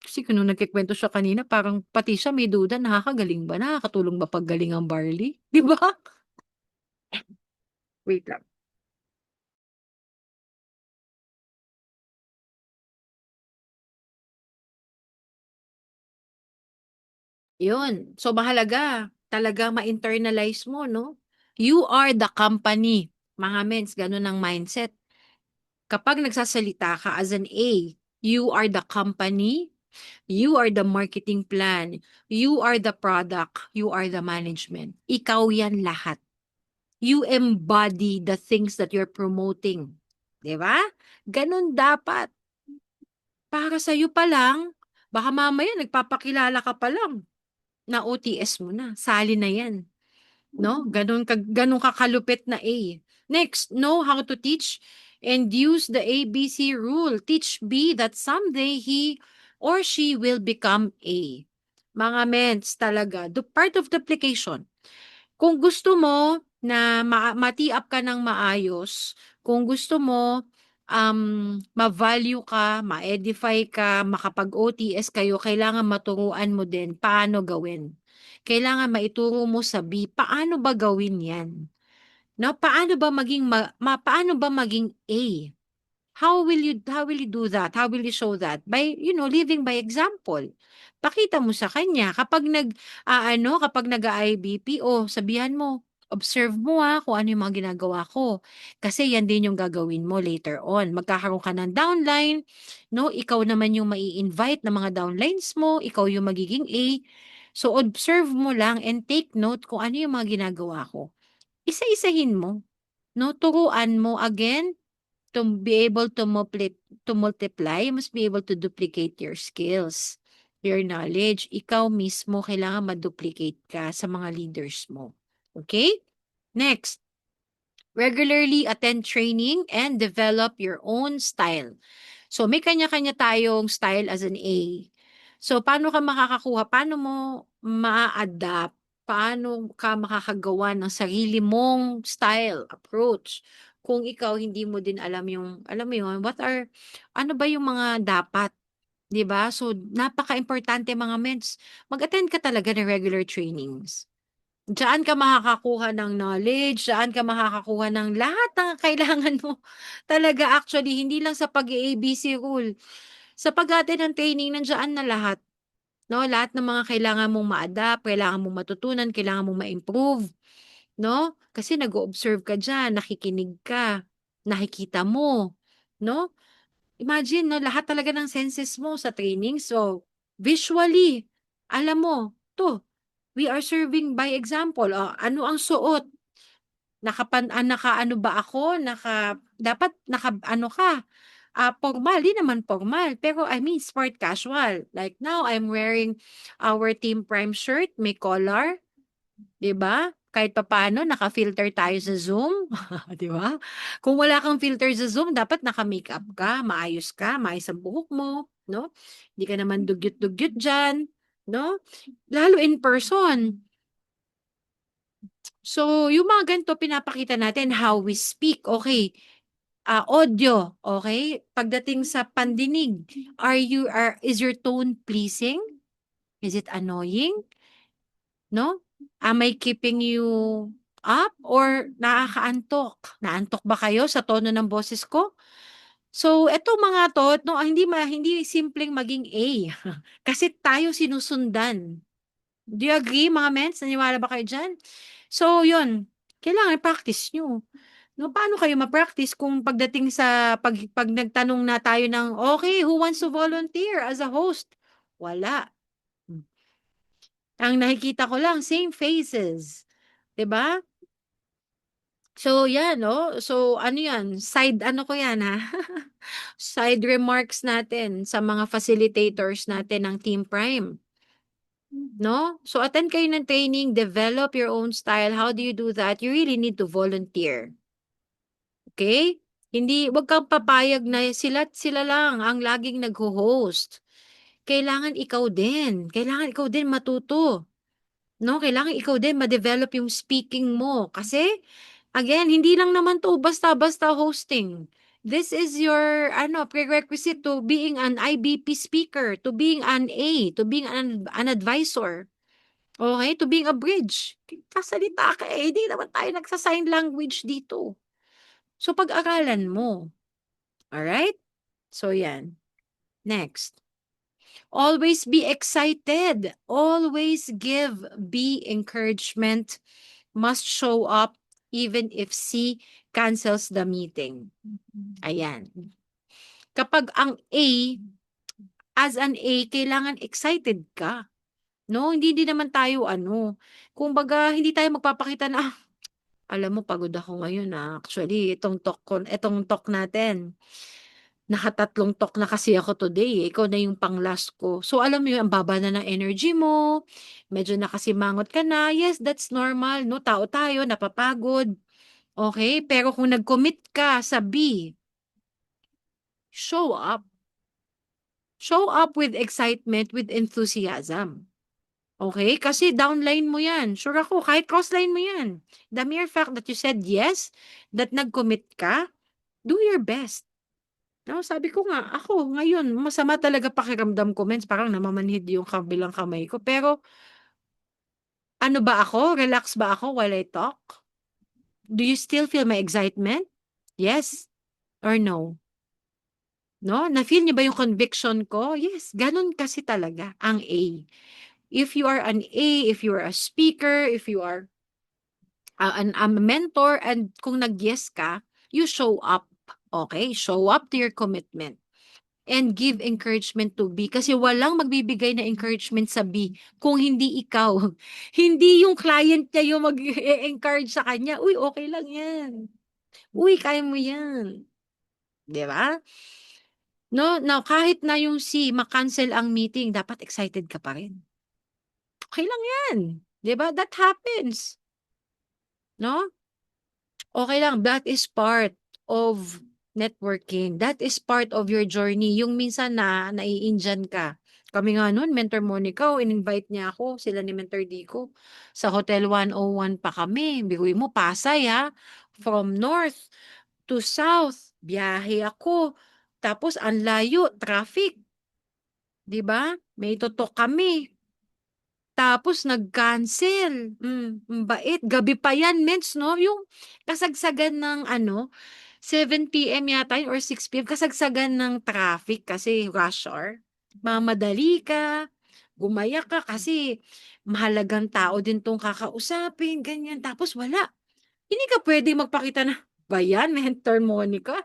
Kasi kung nung nagkikwento siya kanina, parang pati siya may duda, nakakagaling ba? Nakakatulong ba paggaling ang barley? Di ba? Wait lang. Yun. So, mahalaga. Talaga ma-internalize mo, no? You are the company. Mga mens, ganun ang mindset. Kapag nagsasalita ka as an A, you are the company, you are the marketing plan, you are the product, you are the management. Ikaw yan lahat. You embody the things that you're promoting. 'Di ba? Ganun dapat. Para sa'yo pa lang, baka mamaya nagpapakilala ka pa lang, na OTS mo na, sali na yan. No? Ganun ka kalupit na A. Next, know how to teach and use the ABC rule. Teach B that someday he or she will become A. Mga mens talaga, do part of the application. Kung gusto mo na ma-tee up ka ng maayos, kung gusto mo ma-value ka, ma-edify ka, makapag-OTS kayo, kailangan maturuan mo din paano gawin. Kailangan maituro mo sa B, paano ba gawin 'yan? No, paano ba maging A? How will you do that? How will you show that? By, living by example. Pakita mo sa kanya kapag nag-IBP, sabihan mo, observe mo kung ano yung mga ginagawa ko. Kasi yan din yung gagawin mo later on. Magkakaroon ka ng downline, no? Ikaw naman yung mai-invite ng mga downlines mo, ikaw yung magiging A. So observe mo lang and take note kung ano yung mga ginagawa ko. Isa-isahin mo, no? Turuan mo again. To be able to multiply, you must be able to duplicate your skills, your knowledge. Ikaw mismo kailangan ma-duplicate ka sa mga leaders mo. Okay? Next, regularly attend training and develop your own style. So, may kanya-kanya tayong style as an A. So, paano ka makakakuha? Paano mo maa-adapt? Paano ka makakagawa ng sarili mong style, approach? Kung ikaw hindi mo din alam mo yun, ano ba yung mga dapat, 'di ba? So, napaka-importante mga mens, mag-attend ka talaga ng regular trainings. Diyan ka makakakuha ng knowledge, diyan ka makakakuha ng lahat ng kailangan mo. Talaga actually, hindi lang sa pag-a-ABC rule. Sa pag-attend ng training, nandiyan na lahat. No? Lahat ng mga kailangan mong ma-adapt, kailangan mong matutunan, kailangan mong ma-improve. No? Kasi nag-o-observe ka diyan, nakikinig ka, nakikita mo. No? Imagine, no, lahat talaga ng senses mo sa training. So, visually, alam mo, to, we are serving by example. Ano ang suot? Nakaano ba ako? Dapat ano ka? formal, di naman formal, pero I mean sport casual. Like now, I'm wearing our Team Prime shirt, may collar, 'di ba? Kahit papaano naka-filter tayo sa Zoom, 'di ba? Kung wala kang filter sa Zoom, dapat naka-makeup ka, maayos ang buhok mo, 'no? Hindi ka naman dugyot-dugyot diyan, 'no? Lalo in person. So, yung mga ganito pinapakita natin how we speak. Okay, audio, okay? Pagdating sa pandinig, is your tone pleasing? Is it annoying? No? Am I keeping you up or nakakaantok? Naantok ba kayo sa tono ng boses ko? So, eto mga 'to 'no, hindi simpleng maging A, kasi tayo sinusundan. Do you agree mga mens? Naniwala ba kayo diyan? So, 'yun, kailangan practice niyo. No, paano kayo ma-practice kung pagdating sa 'pag nagtanong na tayo ng, "Okay, who wants to volunteer as a host?" Wala. Hmm. Ang nakikita ko lang same faces, 'di ba? So, 'yan 'no. So, ano 'yan, side ano ko 'yan, ha, side remarks natin sa mga facilitators natin ng Team Prime, 'no? So, attend kayo ng training, develop your own style. How do you do that? You really need to volunteer. Okay? Hindi, wag kang papayag na sila't sila lang ang laging nagho-host. Kailangan ikaw din matuto, 'no? Kailangan ikaw din ma-develop yung speaking mo kasi again, hindi lang naman 'to basta-basta hosting. This is your ano, prerequisite to being an IBP speaker, to being an A, to being an advisor. Okay? To being a bridge. Kasalita ka eh, hindi naman tayo nagsa-sign language dito. So, pag-aralan mo. Alright? So, yan. Next. Always be excited. Always give B encouragement. Must show up even if C cancels the meeting. Ayan. Kapag ang A, as an A, kailangan excited ka. No, hindi din naman tayo ano, kumbaga hindi tayo magpapakita na, "Ah, alam mo pagod ako ngayon, actually itong talk natin, nakatatlong talk na kasi ako today, eh, ikaw na yung pang-last ko." So, alam mo yun, ang baba na ng energy mo, medyo nakasimangot ka na. Yes, that's normal 'no, tao tayo, napapagod, okay. Pero kung nag-commit ka sa B, show up. Show up with excitement, with enthusiasm. Okay, kasi downline mo 'yan, sure ako kahit crossline mo 'yan. The mere fact that you said yes, that nag-commit ka, do your best. 'No, sabi ko nga, ako ngayon masama talaga pakiramdam ko mens, parang namamanhid yung kabilang kamay ko. Pero ano ba ako, relax ba ako while I talk? Do you still feel my excitement? Yes or no? 'No, na-feel niyo ba yung conviction ko? Yes, gano'n kasi talaga ang A. If you are an A, if you are a speaker, if you are a mentor, and kung nag-yes ka, you show up, okay. Show up to your commitment and give encouragement to B kasi walang magbibigay na encouragement sa B kung hindi ikaw. Hindi yung client niya yung mag-e-encourage sa kanya, "Uy, okay lang 'yan. Uy, kaya mo 'yan." 'Di ba? No, now kahit na yung C ma-cancel ang meeting, dapat excited ka pa rin. Okey lang 'yan, 'di ba? That happens, 'no? Okay lang, that is part of networking. That is part of your journey. Yung minsan na nai-Indian ka. Kami nga no'n, Mentor Monica, in-invite niya ako, sila ni Mentor Dico. Sa Hotel 101 pa kami. Biguin mo, Pasay from north to south, biyahe ako. Tapos ang layo, traffic, 'di ba? May tutok kami. Tapos nag-cancel, ang bait, gabi pa 'yan mens 'no, yung kasagsagan ng ano, 7 PM yata yun or 6 PM, kasagsagan ng traffic kasi rush hour. Mamadali ka, gumaya ka kasi mahalagang tao din 'tong kakausapin, ganyan. Tapos wala, hindi ka puwedeng magpakita na, "Ba yan, Mentor Monica,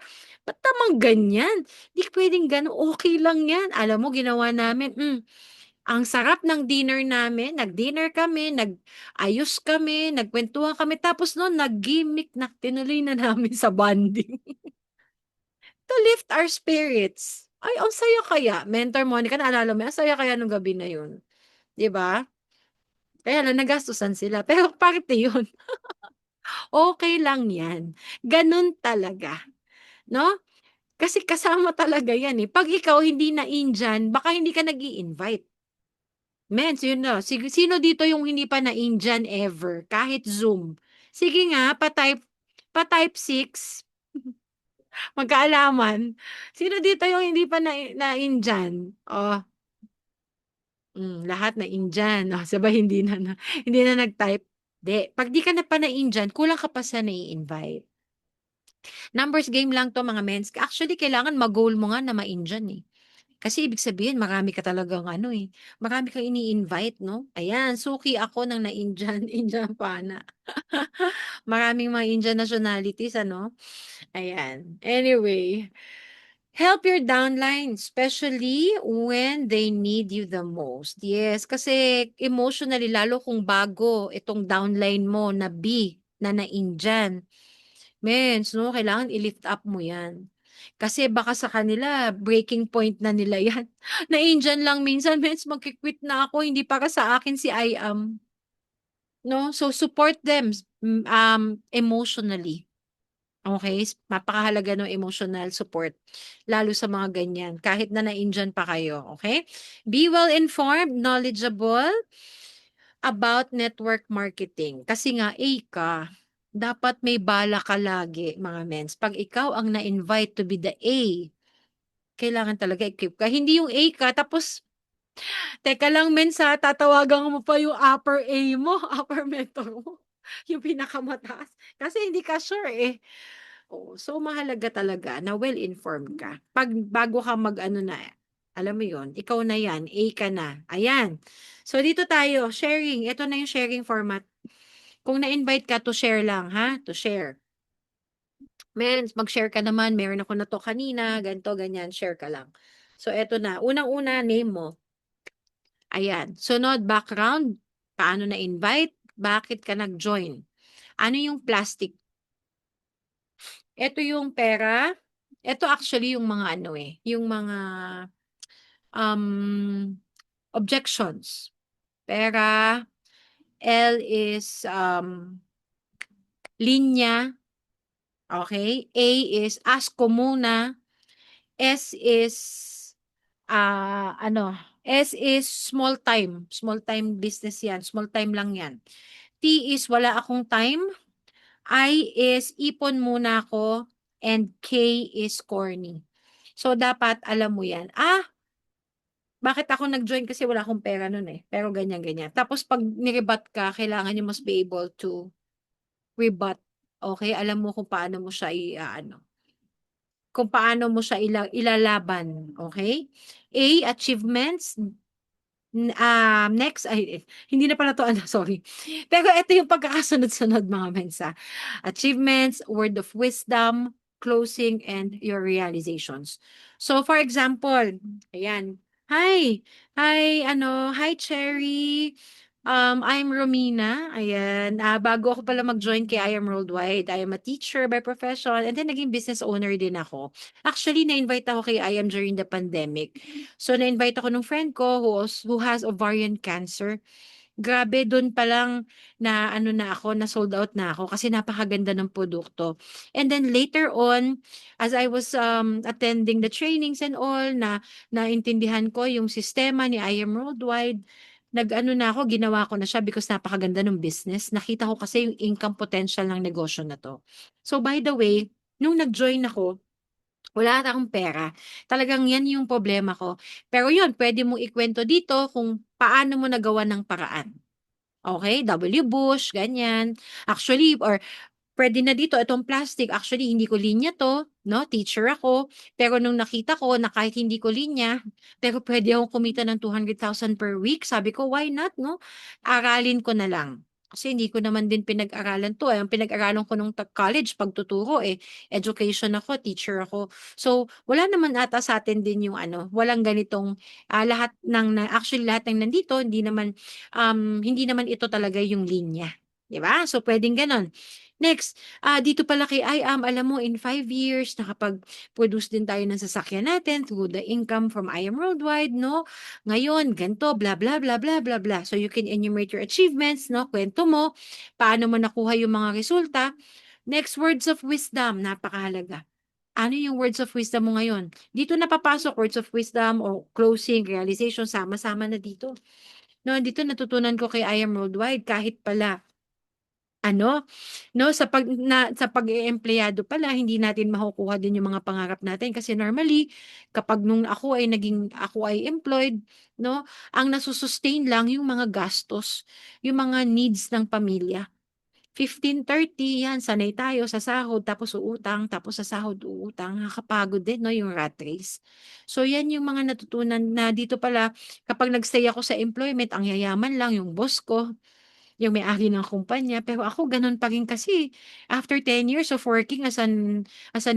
ba't naman ganyan?" Hindi puwedeng gano'n, okey lang 'yan. Alam mo ginawa namin, ang sarap ng dinner namin, nag-dinner kami, nag-ayos kami, nagkuwentuhan kami, tapos no'n nag-gimmick na, tinuloy na namin sa bonding. to lift our spirits. Ay, ang saya kaya. Mentor Monica, naalala mo, ang saya kaya nung gabi na yun. 'Di ba? Kaya lang nagastusan sila, pero parte yun. Okay lang yan. Ganun talaga, 'no? Kasi kasama talaga yan, eh. 'Pag ikaw hindi na-in baka hindi ka nag-i-invite. Mens, yun na. Sino dito yung hindi pa na-in ever, kahit Zoom? Sige nga, pa-type 6, magkaalaman. Sino dito yung hindi pa na-in diyan? Oh, lahat na-in diyan. Oh, sabay hindi na nag-type. 'Di, 'pag 'di ka na pa na-in kulang ka pa sa nai-invite. Numbers game lang 'to mga mens. Actually kailangan ma-goal mo nga na ma-in eh. Kasi ibig sabihin marami ka talagang ano, eh, marami kang ini-invite 'no? Ayan, suki ako ng na-Indian, Indian pana. Maraming mga Indian nationalities ano? Ayan. Anyway, help your downline, especially when they need you the most. Yes, kasi emotionally lalo kung bago itong downline mo na B na na-Indian. Mens 'no, kailangan i-lift up mo 'yan. Kasi baka sa kanila breaking point na nila 'yan. Na-Indian lang minsan, mens magki-quit na ako, hindi para sa akin si I am, 'no? So support them, emotionally, okey? Napakahalaga ng emotional support, lalo sa mga ganyan, kahit na na-Indian pa kayo, okey? Be well informed, knowledgeable about network marketing. Kasi nga A ka, dapat may bala ka lagi mga mens. 'Pag ikaw ang na-invite to be the A, kailangan talaga equip ka. Hindi yung A ka tapos, "Teka lang mens ha, tatawagan mo pa yung upper A mo, upper mentor mo, yung pinakamataas." Kasi hindi ka sure, eh. Oo, so mahalaga talaga na well-informed ka. 'Pag bago ka mag-ano na, alam mo yon, ikaw na 'yan, A ka na, ayan. So dito tayo, sharing, ito na yung sharing format. Kung na-invite ka, to share lang ha, to share. Mens, mag-share ka naman, meron ako na 'to kanina, ganito, ganyan, share ka lang. So eto na, unang-una name mo, ayan. Sunod background, paano na-invite, bakit ka nag-join, ano yung plastic, eto yung pera, eto actually yung mga ano, eh, yung mga, um, objections. Pera, L is, linya, okay. A is ask ko muna, S is, ano, S is small time business 'yan, small time lang 'yan. T is wala akong time, I is ipon muna ako, and K is corny. So, dapat alam mo 'yan. Bakit ako nag-join kasi wala akong pera nun, eh, pero ganyan, ganyan. Tapos 'pag ni-rebut ka, kailangan you must be able to rebut, okey? Alam mo kung paano mo siya i-aano, kung paano mo siya ilalaban, okey? A, achievements. Next ay hindi na pala 'to ano, sorry. Pero ito yung pagkakasunod-sunod mga mensa. Achievements, word of wisdom, closing, and your realizations. So, for example, ayan, "Hi, hi Cherry, I'm Romina, ayan, bago ako pala mag-join kay I Am Worldwide, I am a teacher by profession and then naging business owner din ako. Actually, na-invite ako kay I Am during the pandemic. So, na-invite ako nung friend ko who has ovarian cancer. Grabe dun pa lang na ano na ako, na sold out na ako kasi napakaganda ng produkto. And then later on, as I was, attending the trainings and all, na naintindihan ko yung sistema ni I Am Worldwide, nag-ano na ako, ginawa ko na siya because napakaganda ng business. Nakita ko kasi yung income potential ng negosyo na 'to. So, by the way, nung nag-join ako, wala na akong pera. Talagang 'yan yung problema ko. Pero 'yun, puwede mong ikuwento dito kung paano mo nagawan ng paraan. Okey, W bush, ganyan. Actually or puwede na dito itong plastic, actually hindi ko linya 'to, 'no, teacher ako. Pero nung nakita ko na kahit hindi ko linya, pero puwede akong kumita ng 200,000 per week, sabi ko, "Why not 'no?" Aralin ko na lang. Kasi hindi ko naman din pinag-aralan 'to, ang pinag-aralan ko nung college pagtuturo, eh, education ako, teacher ako. So, wala naman ata sa'tin din yung ano, walang ganitong, lahat ng actually lahat ng nandito hindi naman ito talaga yung linya, 'di ba? So, puwedeng gano'n. Next, dito pala kay IAM, alam mo in 5 years nakapag-produce din tayo ng sasakyan natin through the income from IAM Worldwide, 'no? Ngayon gan'to, blah, blah, blah, blah, blah, blah. So you can enumerate your achievements, 'no? Kuwento mo, paano mo nakuha yung mga resulta. Next, words of wisdom, napakahalaga. Ano yung words of wisdom mo ngayon? Dito na papasok words of wisdom o closing, realization, sama-sama na dito. 'No, dito natutunan ko kay IAM Worldwide kahit pala ano, 'no, sa pag-eempleyado pala hindi natin makukuha din yung mga pangarap natin kasi normally kapag nung ako ay employed, 'no, ang nasu-sustain lang yung mga gastos, yung mga needs ng pamilya. 15-30 yan sanay tayo sa sahod tapos uutang, tapos sa sahod uutang, nakakapagod din 'no, yung rat race. So yan yung mga natutunan na dito pala kapag nag-stay ako sa employment ang yayaman lang yung boss ko, yung may-ari ng kumpanya, pero ako gano'n pa rin kasi after 10 years of working as an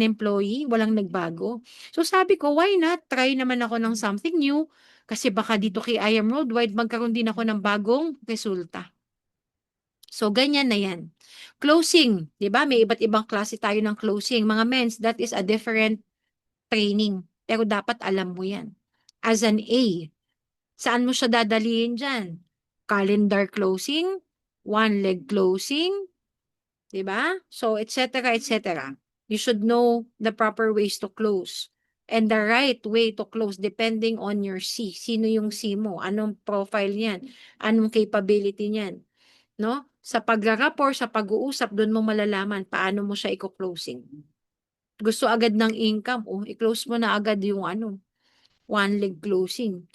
employee, walang nagbago. So sabi ko, why not try naman ako ng something new, kasi baka dito kay IAM Worldwide magkaroon din ako ng bagong resulta. So ganyan na 'yan. Closing, 'di ba may iba't ibang klase tayo ng closing. Mga mens, that is a different training, pero dapat alam mo 'yan. As an A, saan mo siya dadalhin diyan? Calendar closing, one leg closing, 'di ba? So et cetera, et cetera. You should know the proper ways to close and the right way to close depending on your C. Sino yung C mo? Anong profile niyan? Anong capability niyan? 'No? Sa pagra-rapport, sa pag-uusap, dun mo malalaman paano mo siya iko-closing. Gusto agad ng income, oh, i-close mo na agad yung ano, one leg closing.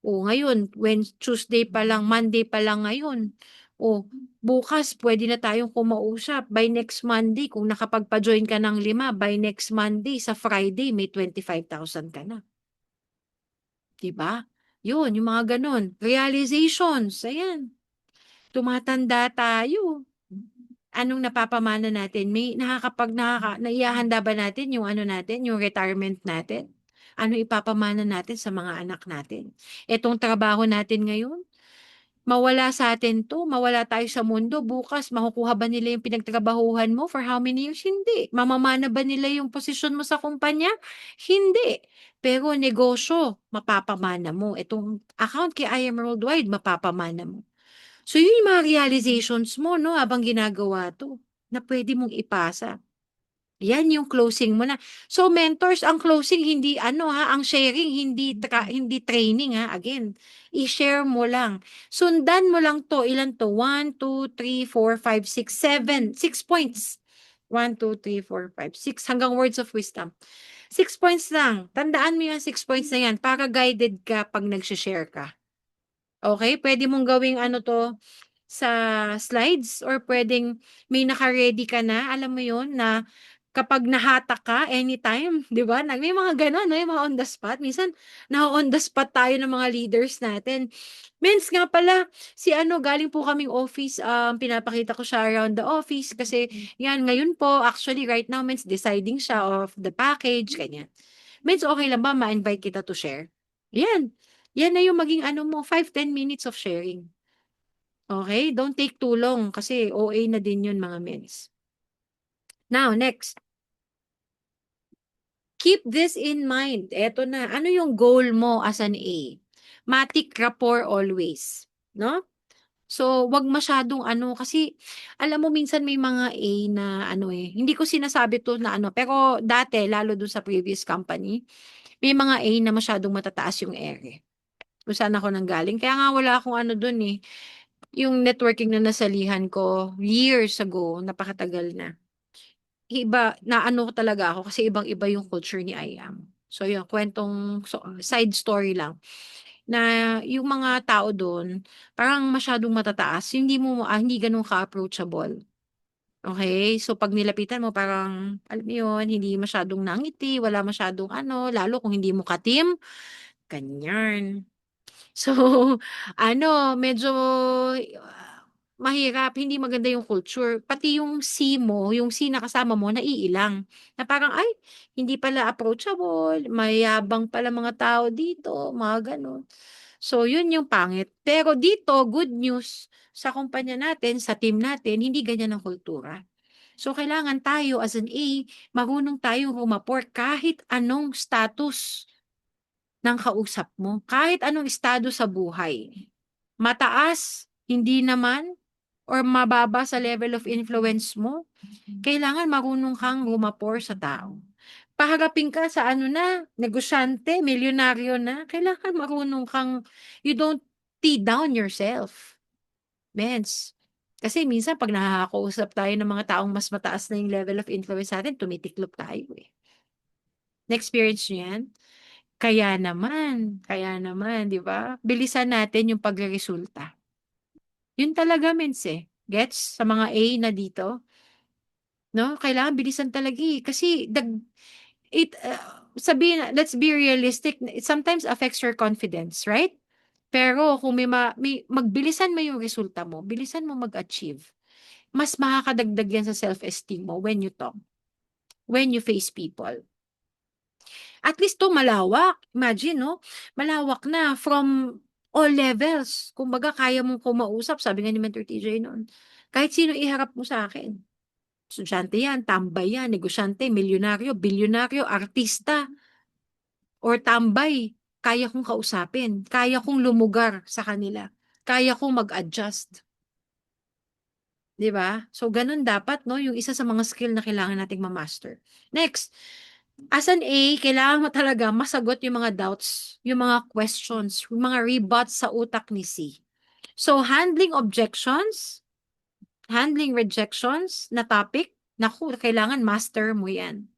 Oh, ngayon Tuesday pa lang, Monday pa lang ngayon. Oh, bukas pwede na tayong kumausap. By next Monday kung nakapagpa-join ka ng 5, by next Monday sa Friday may 25,000 ka na, 'di ba? Yun, yung mga gano'n. Realizations, ayan. Tumatanda tayo. Anong napapamana natin? Naihahanda ba natin yung ano natin, yung retirement natin? Ano ipapamana natin sa mga anak natin? Etong trabaho natin ngayon, mawala sa atin 'to, mawala tayo sa mundo, bukas makukuha ba nila yung pinagtrabahuhan mo for how many years? Hindi. Mamamana ba nila yung posisyon mo sa kumpanya? Hindi. Pero negosyo, mapapamana mo. Itong account kay I Am Worldwide, mapapamana mo. So yun yung mga realizations mo 'no, habang ginagawa 'to, na puwede mong ipasa. Yan yung closing mo na. So mentors, ang closing hindi ano ang sharing hindi training again, i-share mo lang. Sundan mo lang 'to, ilan 'to, 1, 2, 3, 4, 5, 6, 7, 6 points. 1, 2, 3, 4, 5, 6 hanggang words of wisdom. 6 points lang, tandaan mo yung 6 points na yan para guided ka 'pag share ka. Okay, pwede mong gawing ano 'to, sa slides or puwedeng may naka-ready ka na, alam mo 'yun, na kapag nahatak ka anytime, 'di ba, may mga gano'n 'no, yung mga on the spot. Minsan na-o-on the spot tayo ng mga leaders natin. Mens nga pala, si ano, galing po kaming office, pinapakita ko siya around the office kasi 'yan, ngayon po, actually right now, Mens, deciding siya of the package, ganiyan. Mens, okey lang ba ma-invite kita to share? 'Yan, 'yan na yung maging ano mo, 5-10 minutes of sharing. Okay, don't take too long kasi OA na din yun mga mens. Now next, keep this in mind. Eto na, ano yung goal mo as an A? Matic rapport always, 'no? So, 'wag masyadong ano kasi alam mo minsan may mga A na ano, hindi ko sinasabi 'to na ano, pero dati lalo dun sa previous company, may mga A na masyadong matataas yung ere, kung saan ako nanggaling. Kaya nga wala akong ano dun, yung networking na nasalihan ko years ago, napakatagal na. Naano ko talaga ako kasi ibang-iba yung culture ni IAM. So yun, side story lang, na yung mga tao dun parang masyadong matataas, hindi ganun ka-approachable. Okey? So 'pag nilapitan mo parang, alam mo yun, hindi masyadong nangiti, wala masyadong ano, lalo kung hindi mo ka-team, ganyan. So, ano medyo, mahirap, hindi maganda yung culture. Pati yung C mo, yung C na kasama mo naiilang, na parang, "Ay hindi pala approachable, mayabang pala mga tao dito," mga gano'n. So, yun yung pangit. Pero dito, good news, sa kumpanya natin, sa team natin, hindi ganyan ang kultura. So, kailangan tayo as an A, marunong tayong rumaport kahit anong status ng kausap mo, kahit anong estado sa buhay. Mataas, hindi naman, or mababa sa level of influence mo, kailangan marunong kang rumapor sa tao. Paharapin ka sa ano na, negosyante, milyonaryo na, kailangan marunong kang, you don't tee down yourself. Mens. Kasi minsan 'pag nakakausap tayo ng mga taong mas mataas na yung level of influence sa'tin, tumitiklop tayo, eh. Na-experience niyo 'yan? Kaya naman, 'di ba? Bilisan natin yung pagreresulta. Yun talaga mens, eh. Gets? Sa mga A na dito, 'no? Kailangan bilisan talaga, eh, kasi sabihin na let's be realistic, it sometimes affects your confidence, right? Pero kung may magbilisan mo yung resulta mo, bilisan mo mag-achieve. Mas makakadagdag yan sa self-esteem mo when you talk, when you face people. At least 'to malawak, imagine 'no, malawak na from all levels. Kumbaga kaya mong kumausap, sabi nga ni Mentor TJ noon, kahit sino iharap mo sa akin. Estudyante yan, tambay yan, negosyante, milyonaryo, bilyonaryo, artista, or tambay. Kaya kong kausapin, kaya kong lumugar sa kanila, kaya kong mag-adjust. 'Di ba? So ganun dapat 'no, yung isa sa mga skill na kailangan nating ma-master. Next, as an A, kailangan mo talaga masagot yung mga doubts, yung mga questions, yung mga rebuts sa utak ni C. So handling rejections na topic, naku, kailangan master mo 'yan.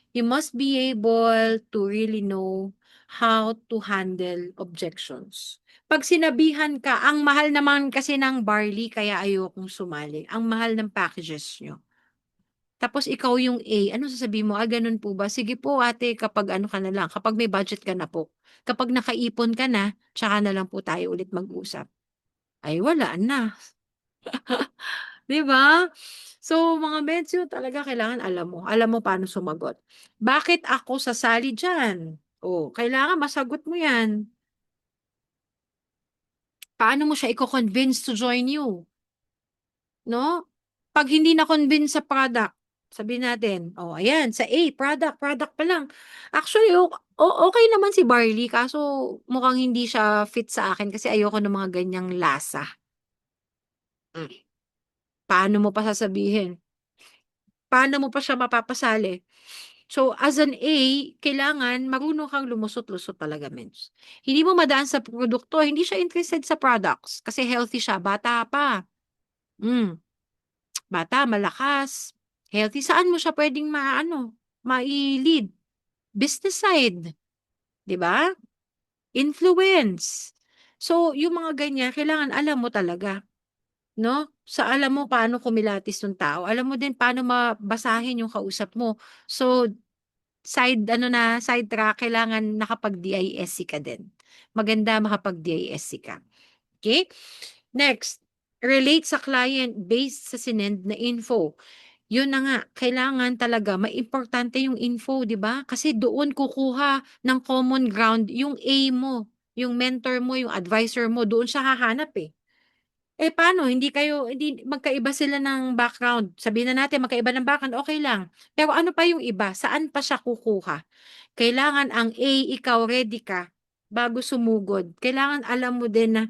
You must be able to really know how to handle objections. 'Pag sinabihan ka, "Ang mahal naman kasi ng barley kaya ayokong sumali. Ang mahal ng packages niyo." Tapos ikaw yung A, ano sasabihin mo? "Ah, ganun po ba? Sige po ate, kapag ano ka na lang, kapag may budget ka na po. Kapag nakaipon ka na, tsaka na lang po tayo ulit mag-usap." Ay wala na, 'di ba? So, mga mensyo talaga kailangan alam mo paano sumagot. Bakit ako sasali diyan? Oh, kailangan masagot mo 'yan. Paano mo siya iko-convince to join you, 'no? 'Pag hindi na-convince sa product, sabihin natin, oh, ayan sa A, product pa lang. Actually, okey naman si barley kaso mukhang hindi siya fit sa akin kasi ayoko ng mga ganyang lasa. Hmm, paano mo pa sasabihin? Paano mo pa siya mapapasali? So, as an A, kailangan marunong kang lumusot-lusot talaga, mens. Hindi mo madaan sa produkto, hindi siya interested sa products kasi healthy siya, bata pa. Hmm, bata, malakas, healthy. Saan mo siya puwedeng mai-lead? Business side, 'di ba? Influence. So, yung mga ganyan kailangan alam mo talaga, 'no? Alam mo paano kumilatis yung tao, alam mo din paano basahin yung kausap mo. So, sidetrack, kailangan nakapag-DISC ka din. Maganda makapag-DISC ka, okey? Next, relate sa client based sa sinend na info. Yun na nga, kailangan talaga importante yung info, 'di ba? Kasi doon kukuha ng common ground yung A mo, yung mentor mo, yung advisor mo, doon siya hahanap, eh. Eh, paano hindi magkaiba sila ng background, sabihin na natin magkaiba ng background, okey lang. Pero ano pa yung iba, saan pa siya kukuha? Kailangan ang A, ikaw ready ka bago sumugod. Kailangan alam mo din na,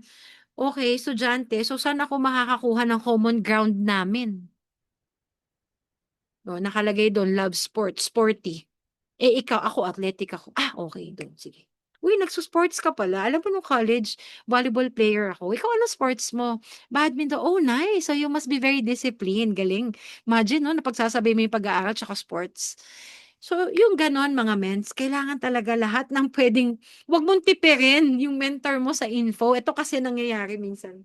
okey estudyante, so saan ako makakakuha ng common ground namin? Oh, nakalagay dun love sports, sporty. Eh, ikaw ako athletic ako. Ah, okey dun, sige. Uy, nagso-sports ka pala. Alam mo nung college, volleyball player ako. Ikaw anong sports mo? Badminton. Oh, nice. So you must be very disciplined. Galing. Imagine 'no, napagsasabay mo yung pag-aaral tsaka sports. So, yung gano'n mga mens, kailangan talaga lahat ng puwedeng 'wag mong tipirin yung mentor mo sa info. Ito kasi nangyayari minsan.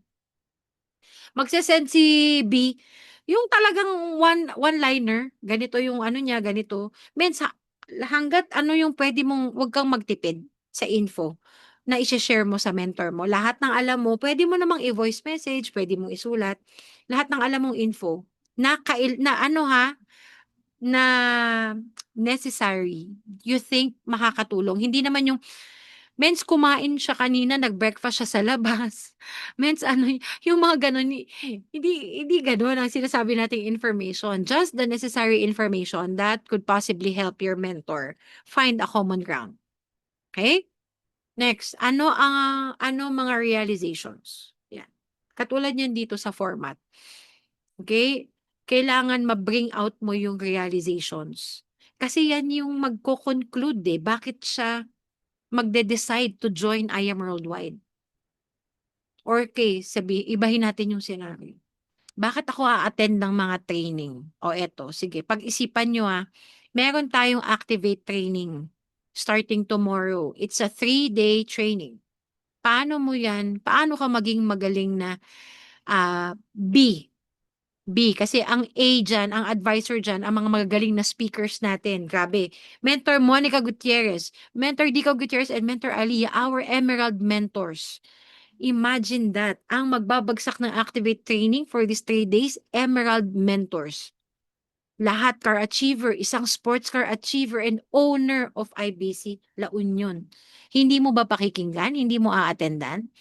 Magse-send si B, yung talagang one-liner, ganito yung ano niya, ganito. Hangga't ano yung puwede mong 'wag kang magtipid sa info na ishe-share mo sa mentor mo. Lahat ng alam mo puwede mo namang i-voice message, puwede mong isulat. Lahat ng alam mong info na ano ha, na necessary, you think makakatulong. Hindi naman yung Mens kumain siya kanina, nag-breakfast siya sa labas. Mens ano, yung mga gano'n, hindi gano'n ang sinasabi nating information. Just the necessary information that could possibly help your mentor find a common ground. Okay? Next, ano mga realizations? Yan. Katulad niyan dito sa format. Okay? Kailangan ma-bring out mo yung realizations. Kasi yan yung magko-conclude bakit siya magde-decide to join I Am Worldwide. Or ibahin natin yung scenario. Bakit ako a-attend ng mga training? O eto, sige, pag-isipan nyo meron tayong Activate training starting tomorrow. It's a 3-day training. Paano ka maging magaling na B? B, kasi ang A dyan, ang advisor dyan, ang mga magagaling na speakers natin. Grabe. Mentor Monica Gutierrez, Mentor Dico Gutierrez, and Mentor Aliyah, our Emerald mentors. Imagine that. Ang magbabagsak ng Activate training for these 3 days, Emerald mentors. Lahat car achiever, isang sports car achiever and owner of IBC La Union. Hindi mo ba pakikinggan? Hindi mo a-attendan?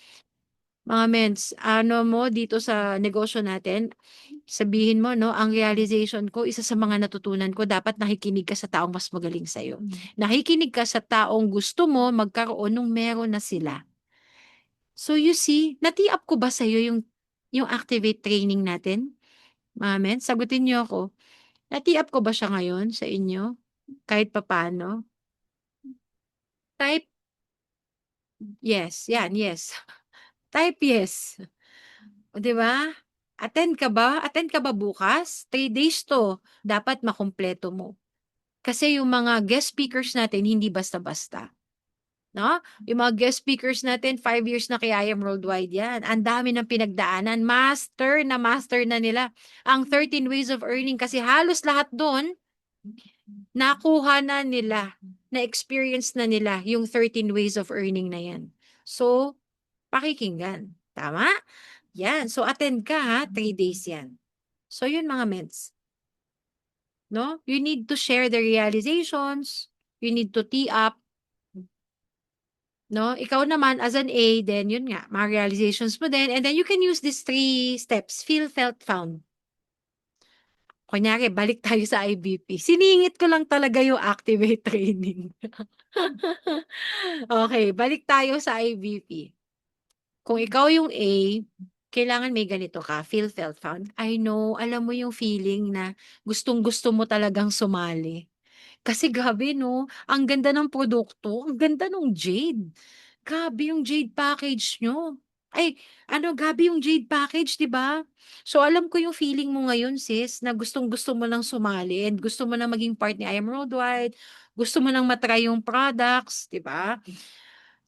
Mga mens, ano mo dito sa negosyo natin, sabihin mo, no, ang realization ko, isa sa mga natutunan ko, dapat nakikinig ka sa taong mas magaling sa'yo. Nakikinig ka sa taong gusto mo magkaroon nung meron na sila. So you see, nati-up ko ba sa'yo yung Activate training natin? Mga mens, sagutin niyo ako. Nati-up ko ba siya ngayon sa inyo? Kahit papaano? Type yes, yan, yes. Type yes. O, 'di ba? Attend ka ba bukas? 3 days 'to, dapat makumpleto mo. Kasi yung mga guest speakers natin hindi basta-basta, 'no? Yung mga guest speakers natin 5 years na kay I Am Worldwide 'yan. Ang dami ng pinagdaanan, master na nila ang 13 ways of earning kasi halos lahat do'n nakuha na nila, na-experience na nila yung 13 ways of earning na 'yan. So, pakikinggan, tama? Yan. So, attend ka 3 days yan. So, yun mga meds. No? You need to share the realizations. You need to tee up. No? Ikaw naman, as an A, then yun nga, mga realizations mo din. And then you can use these 3 steps. Feel, felt, found. Kunyari, balik tayo sa IBP. Siningit ko lang talaga yung Activate training. Okay, balik tayo sa IBP. Kung ikaw yung A, kailangan may ganito ka, feel, felt, found. I know, alam mo yung feeling na gustong-gusto mo talagang sumali. Kasi grabe 'no, ang ganda ng produkto, ang ganda nung Jade. Grabe yung Jade package niyo. Ay, ano, grabe yung Jade package, 'di ba? So, alam ko yung feeling mo ngayon sis, na gustong-gusto mo ng sumali and gusto mo ng maging part ni I Am Worldwide, gusto mo ng ma-try yung products, 'di ba?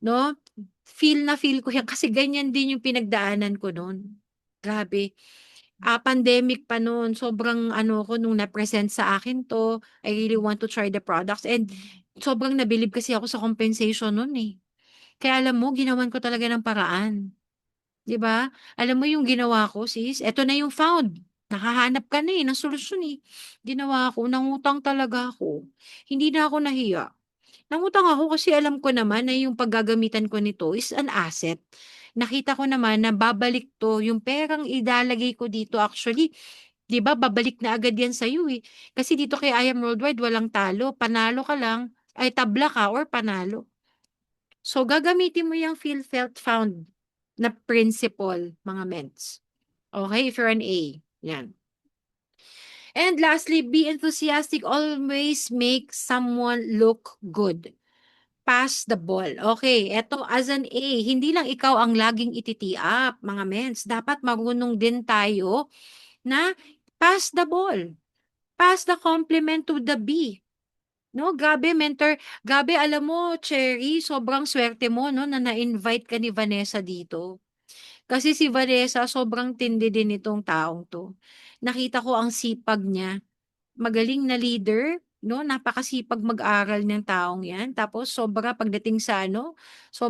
'No? Feel na feel ko yan kasi ganyan din yung pinagdaanan ko nun. Grabe. Pandemic pa nun, sobrang ano ko nung na-present sa akin 'to, I really want to try the products and sobrang nabilib kasi ako sa compensation nun, eh. Kaya alam mo ginawan ko talaga ng paraan, 'di ba? Alam mo yung ginawa ko sis, eto na yung found, nakahanap ka na, ng solusyon, eh. Ginawa ko, nangutang talaga ako, hindi na ako nahiya. Nangutang ako kasi alam ko naman na yung paggagamitan ko nito is an asset. Nakita ko naman na babalik 'to, yung perang ilalagay ko dito actually, 'di ba babalik na agad yan sa'yo, eh. Kasi dito kay I Am Worldwide walang talo, panalo ka lang, ay tabla ka or panalo. So gagamitin mo yung feel, felt, found na principle mga ments. Okay, if you're an A, yan. And lastly, be enthusiastic, always make someone look good. Pass the ball. Okay, eto as an A, hindi lang ikaw ang laging ititi-up, mga mens. Dapat marunong din tayo na pass the ball. Pass the compliment to the B. No, grabe mentor, grabe alam mo, Cherry, sobrang swerte mo no na na-invite ka ni Vanessa dito. Kasi si Vanessa sobrang tindi din itong taong 'to. Nakita ko ang sipag niya. Magaling na leader, 'no, napakasipag mag-aral ng taong 'yan. Tapos sobra pagdating sa ano, sa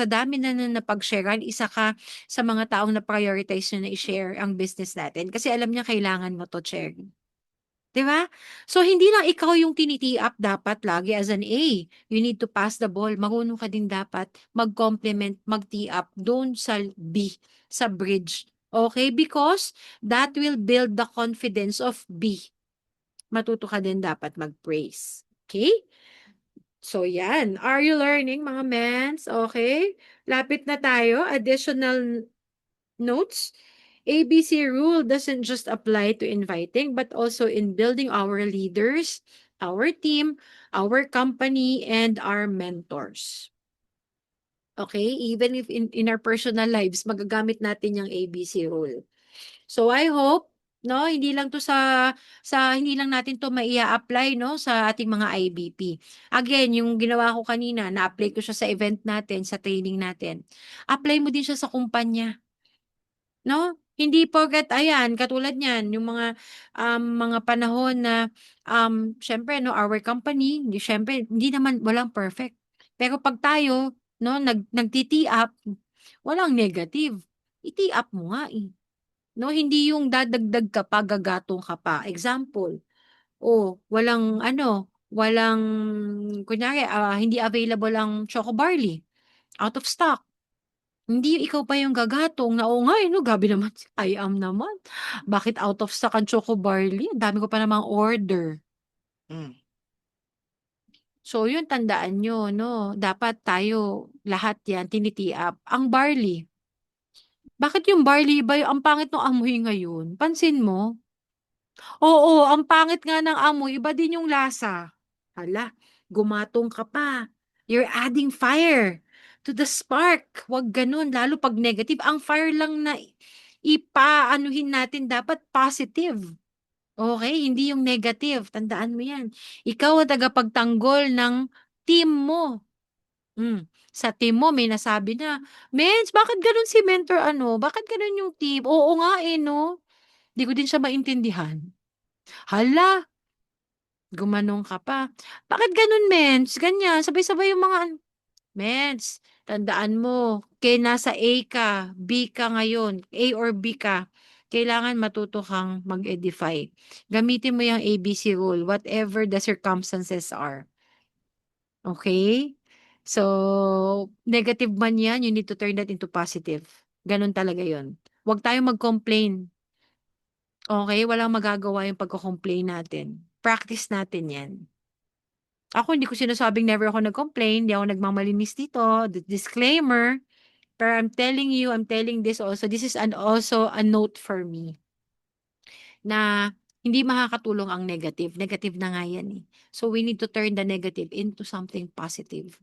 dami na napag-sharean, isa ka sa mga taong na-prioritize niya na i-share ang business natin kasi alam niya kailangan mo 'to, Cherry. 'Di ba? So, hindi lang ikaw yung tiniti-up dapat lagi as an A. You need to pass the ball. Marunong ka din dapat mag-complement, mag-tee up doon sa B, sa bridge. Okay? Because that will build the confidence of B. Matuto ka din dapat mag-praise. Okay? So, yan. Are you learning, mga mens? Okay? Lapit na tayo. Additional notes. ABC rule doesn't just apply to inviting, but also in building our leaders, our team, our company, and our mentors. Okay? Even if in our personal lives, magagamit natin yung ABC rule. So I hope, no, hindi lang natin 'to maia-apply, no, sa ating mga IBP. Again, yung ginawa ko kanina, na-apply ko siya sa event natin, sa training natin. Apply mo din siya sa kumpanya. No? Hindi porket ayan, katulad niyan, yung mga panahon na, siyempre 'no, our company, siyempre hindi naman walang perfect. Pero 'pag tayo 'no, nagti-tee up, walang negative. I-tee up mo nga, eh. 'No, hindi yung dadagdag ka pa, gagatong ka pa. Example, oh, walang kunyari, hindi available ang Choco Barley, out of stock. Hindi ikaw pa yung gagatong na, "Oo nga, eh, 'no, grabe naman si I-am naman. Bakit out of stock ang Choco Barley, ang dami ko pa namang order." Hmm. So yun, tandaan niyo 'no, dapat tayo lahat 'yan tiniti-up. Ang barley, bakit yung barley iba ang pangit nung amoy ngayon, pansin mo? Oo, ang pangit nga ng amoy, iba din yung lasa. Hala, gumatong ka pa. You're adding fire to the spark. Wag ganun, lalo 'pag negative. Ang fire lang na ipaanuhin natin dapat positive. Okay, hindi yung negative, tandaan mo 'yan. Ikaw ang tagapagtanggol ng team mo. Sa team mo may nasabi na, "Mens, bakit gano'n si mentor ano, bakit gano'n yung team?" Oo nga, eh, 'no? 'Di ko din siya maintindihan. Hala, gumanong ka pa. "Bakit gano'n, Mens?" Ganyan, sabay-sabay yung mga Mens, tandaan mo, nasa A ka, B ka ngayon, A or B ka, kailangan matuto kang mag-edify. Gamitin mo yung ABC rule, whatever the circumstances are. Okay? So, negative man yan, you need to turn that into positive. Gano'n talaga yon. Huwag tayong mag-complain. Okay? Walang magagawa yung pagko-complain natin. Practice natin yan. Ako hindi ko sinasabing never ako nag-complain, hindi ako nagmamalinis dito, disclaimer. Pero I'm telling this also, this is also a note for me na hindi makakatulong ang negative. Negative na nga yan, eh. So we need to turn the negative into something positive.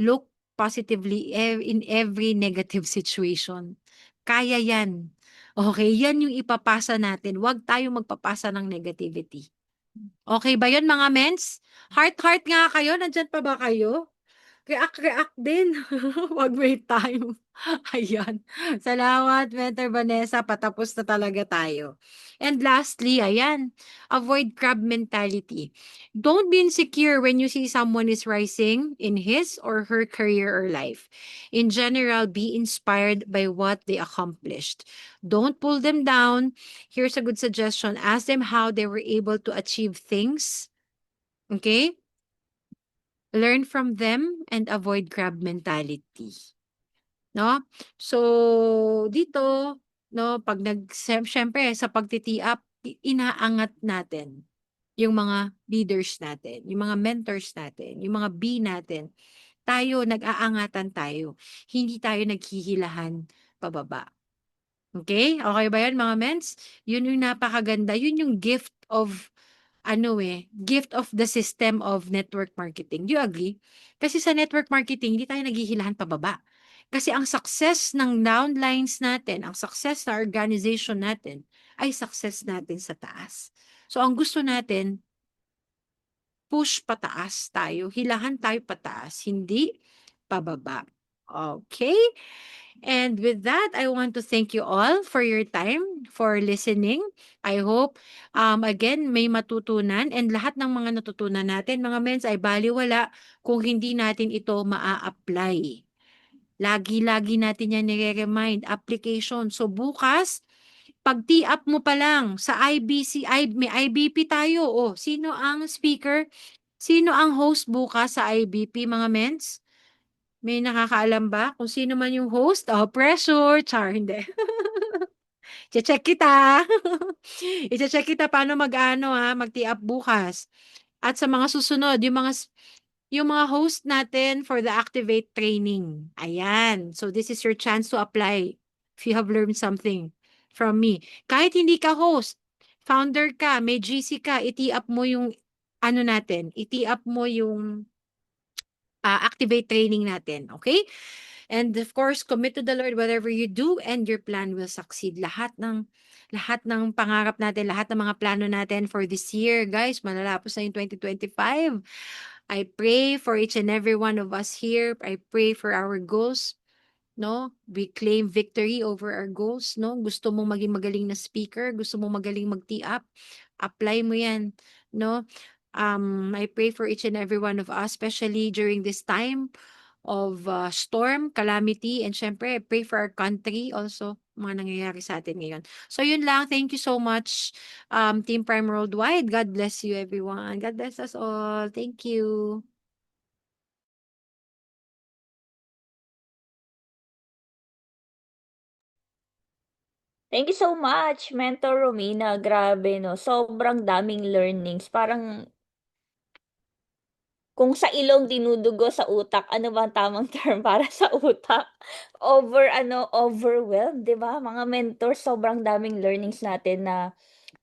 Look positively in every negative situation. Kaya yan. Okay, yan yung ipapasa natin. Huwag tayong magpapasa ng negativity. Okay ba yun, mga mens? Heart-heart nga kayo, nandiyan pa ba kayo? React-react din. Wag wait time. Ayan. Salamat, Mentor Vanessa. Patapos na talaga tayo. And lastly, ayan, avoid crab mentality. Don't be insecure when you see someone is rising in his or her career or life. In general, be inspired by what they accomplished. Don't pull them down. Here's a good suggestion. Ask them how they were able to achieve things. Okay? Learn from them and avoid crab mentality. No? So, dito, no, pag siyempre sa pagtiti up, inaangat natin yung mga leaders natin, yung mga mentors natin, yung mga B natin. Tayo, nag-aangatan tayo. Hindi tayo naghihilahan pababa. Okay? Okay ba yan, mga mens? Yun yung napakaganda. Yun yung gift of gift of the system of network marketing. Do you agree? Kasi sa network marketing, hindi tayo naghihilahan pababa. Kasi ang success ng downlines natin, ang success na organization natin, ay success natin sa taas. So, ang gusto natin, push pataas tayo, hilahan tayo pataas, hindi pababa. Okay? And with that, I want to thank you all for your time, for listening. I hope, again, may matutunan and lahat ng mga natutunan natin, mga mens, ay baliwala kung hindi natin ito maa-apply. Lagi-lagi natin yan nire-remind. Application. So bukas, Pag T-up mo pa lang sa IBC, may IBP tayo. Oh, sino ang speaker? Sino ang host bukas sa IBP, mga mens? May nakakaalam ba kung sino man yung host? Oh, pressure. Char, hindi. Che-check kita. I-check kita paano mag-ano ha, mag-T-up bukas. At sa mga susunod, yung mga host natin for the Activate training. Ayan. So this is your chance to apply if you have learned something from me. Kahit hindi ka host, founder ka, may GC ka, iti-up mo yung ano natin, iti-up mo yung Activate training natin. Okay? And of course, commit to the Lord whatever you do and your plan will succeed. Lahat ng pangarap natin, lahat ng mga plano natin for this year, guys, malalapos na yung 2025. I pray for each and every one of us here. I pray for our goals, no? We claim victory over our goals, no? Gusto mong maging magaling na speaker, gusto mong magaling mag-tee up, apply mo 'yan, no? I pray for each and every one of us, especially during this time of storm, calamity, and syempre, pray for our country also, mga nangyayari sa atin ngayon. So, yun lang. Thank you so much, Team Prime Worldwide. God bless you, everyone. God bless us all. Thank you. Thank you so much, Mentor Romina. Grabe, no? Sobrang daming learnings. Parang kung sa ilong dinudugo sa utak, ano ba ang tamang term para sa utak? Overwhelmed, 'di ba? Mga mentors, sobrang daming learnings natin na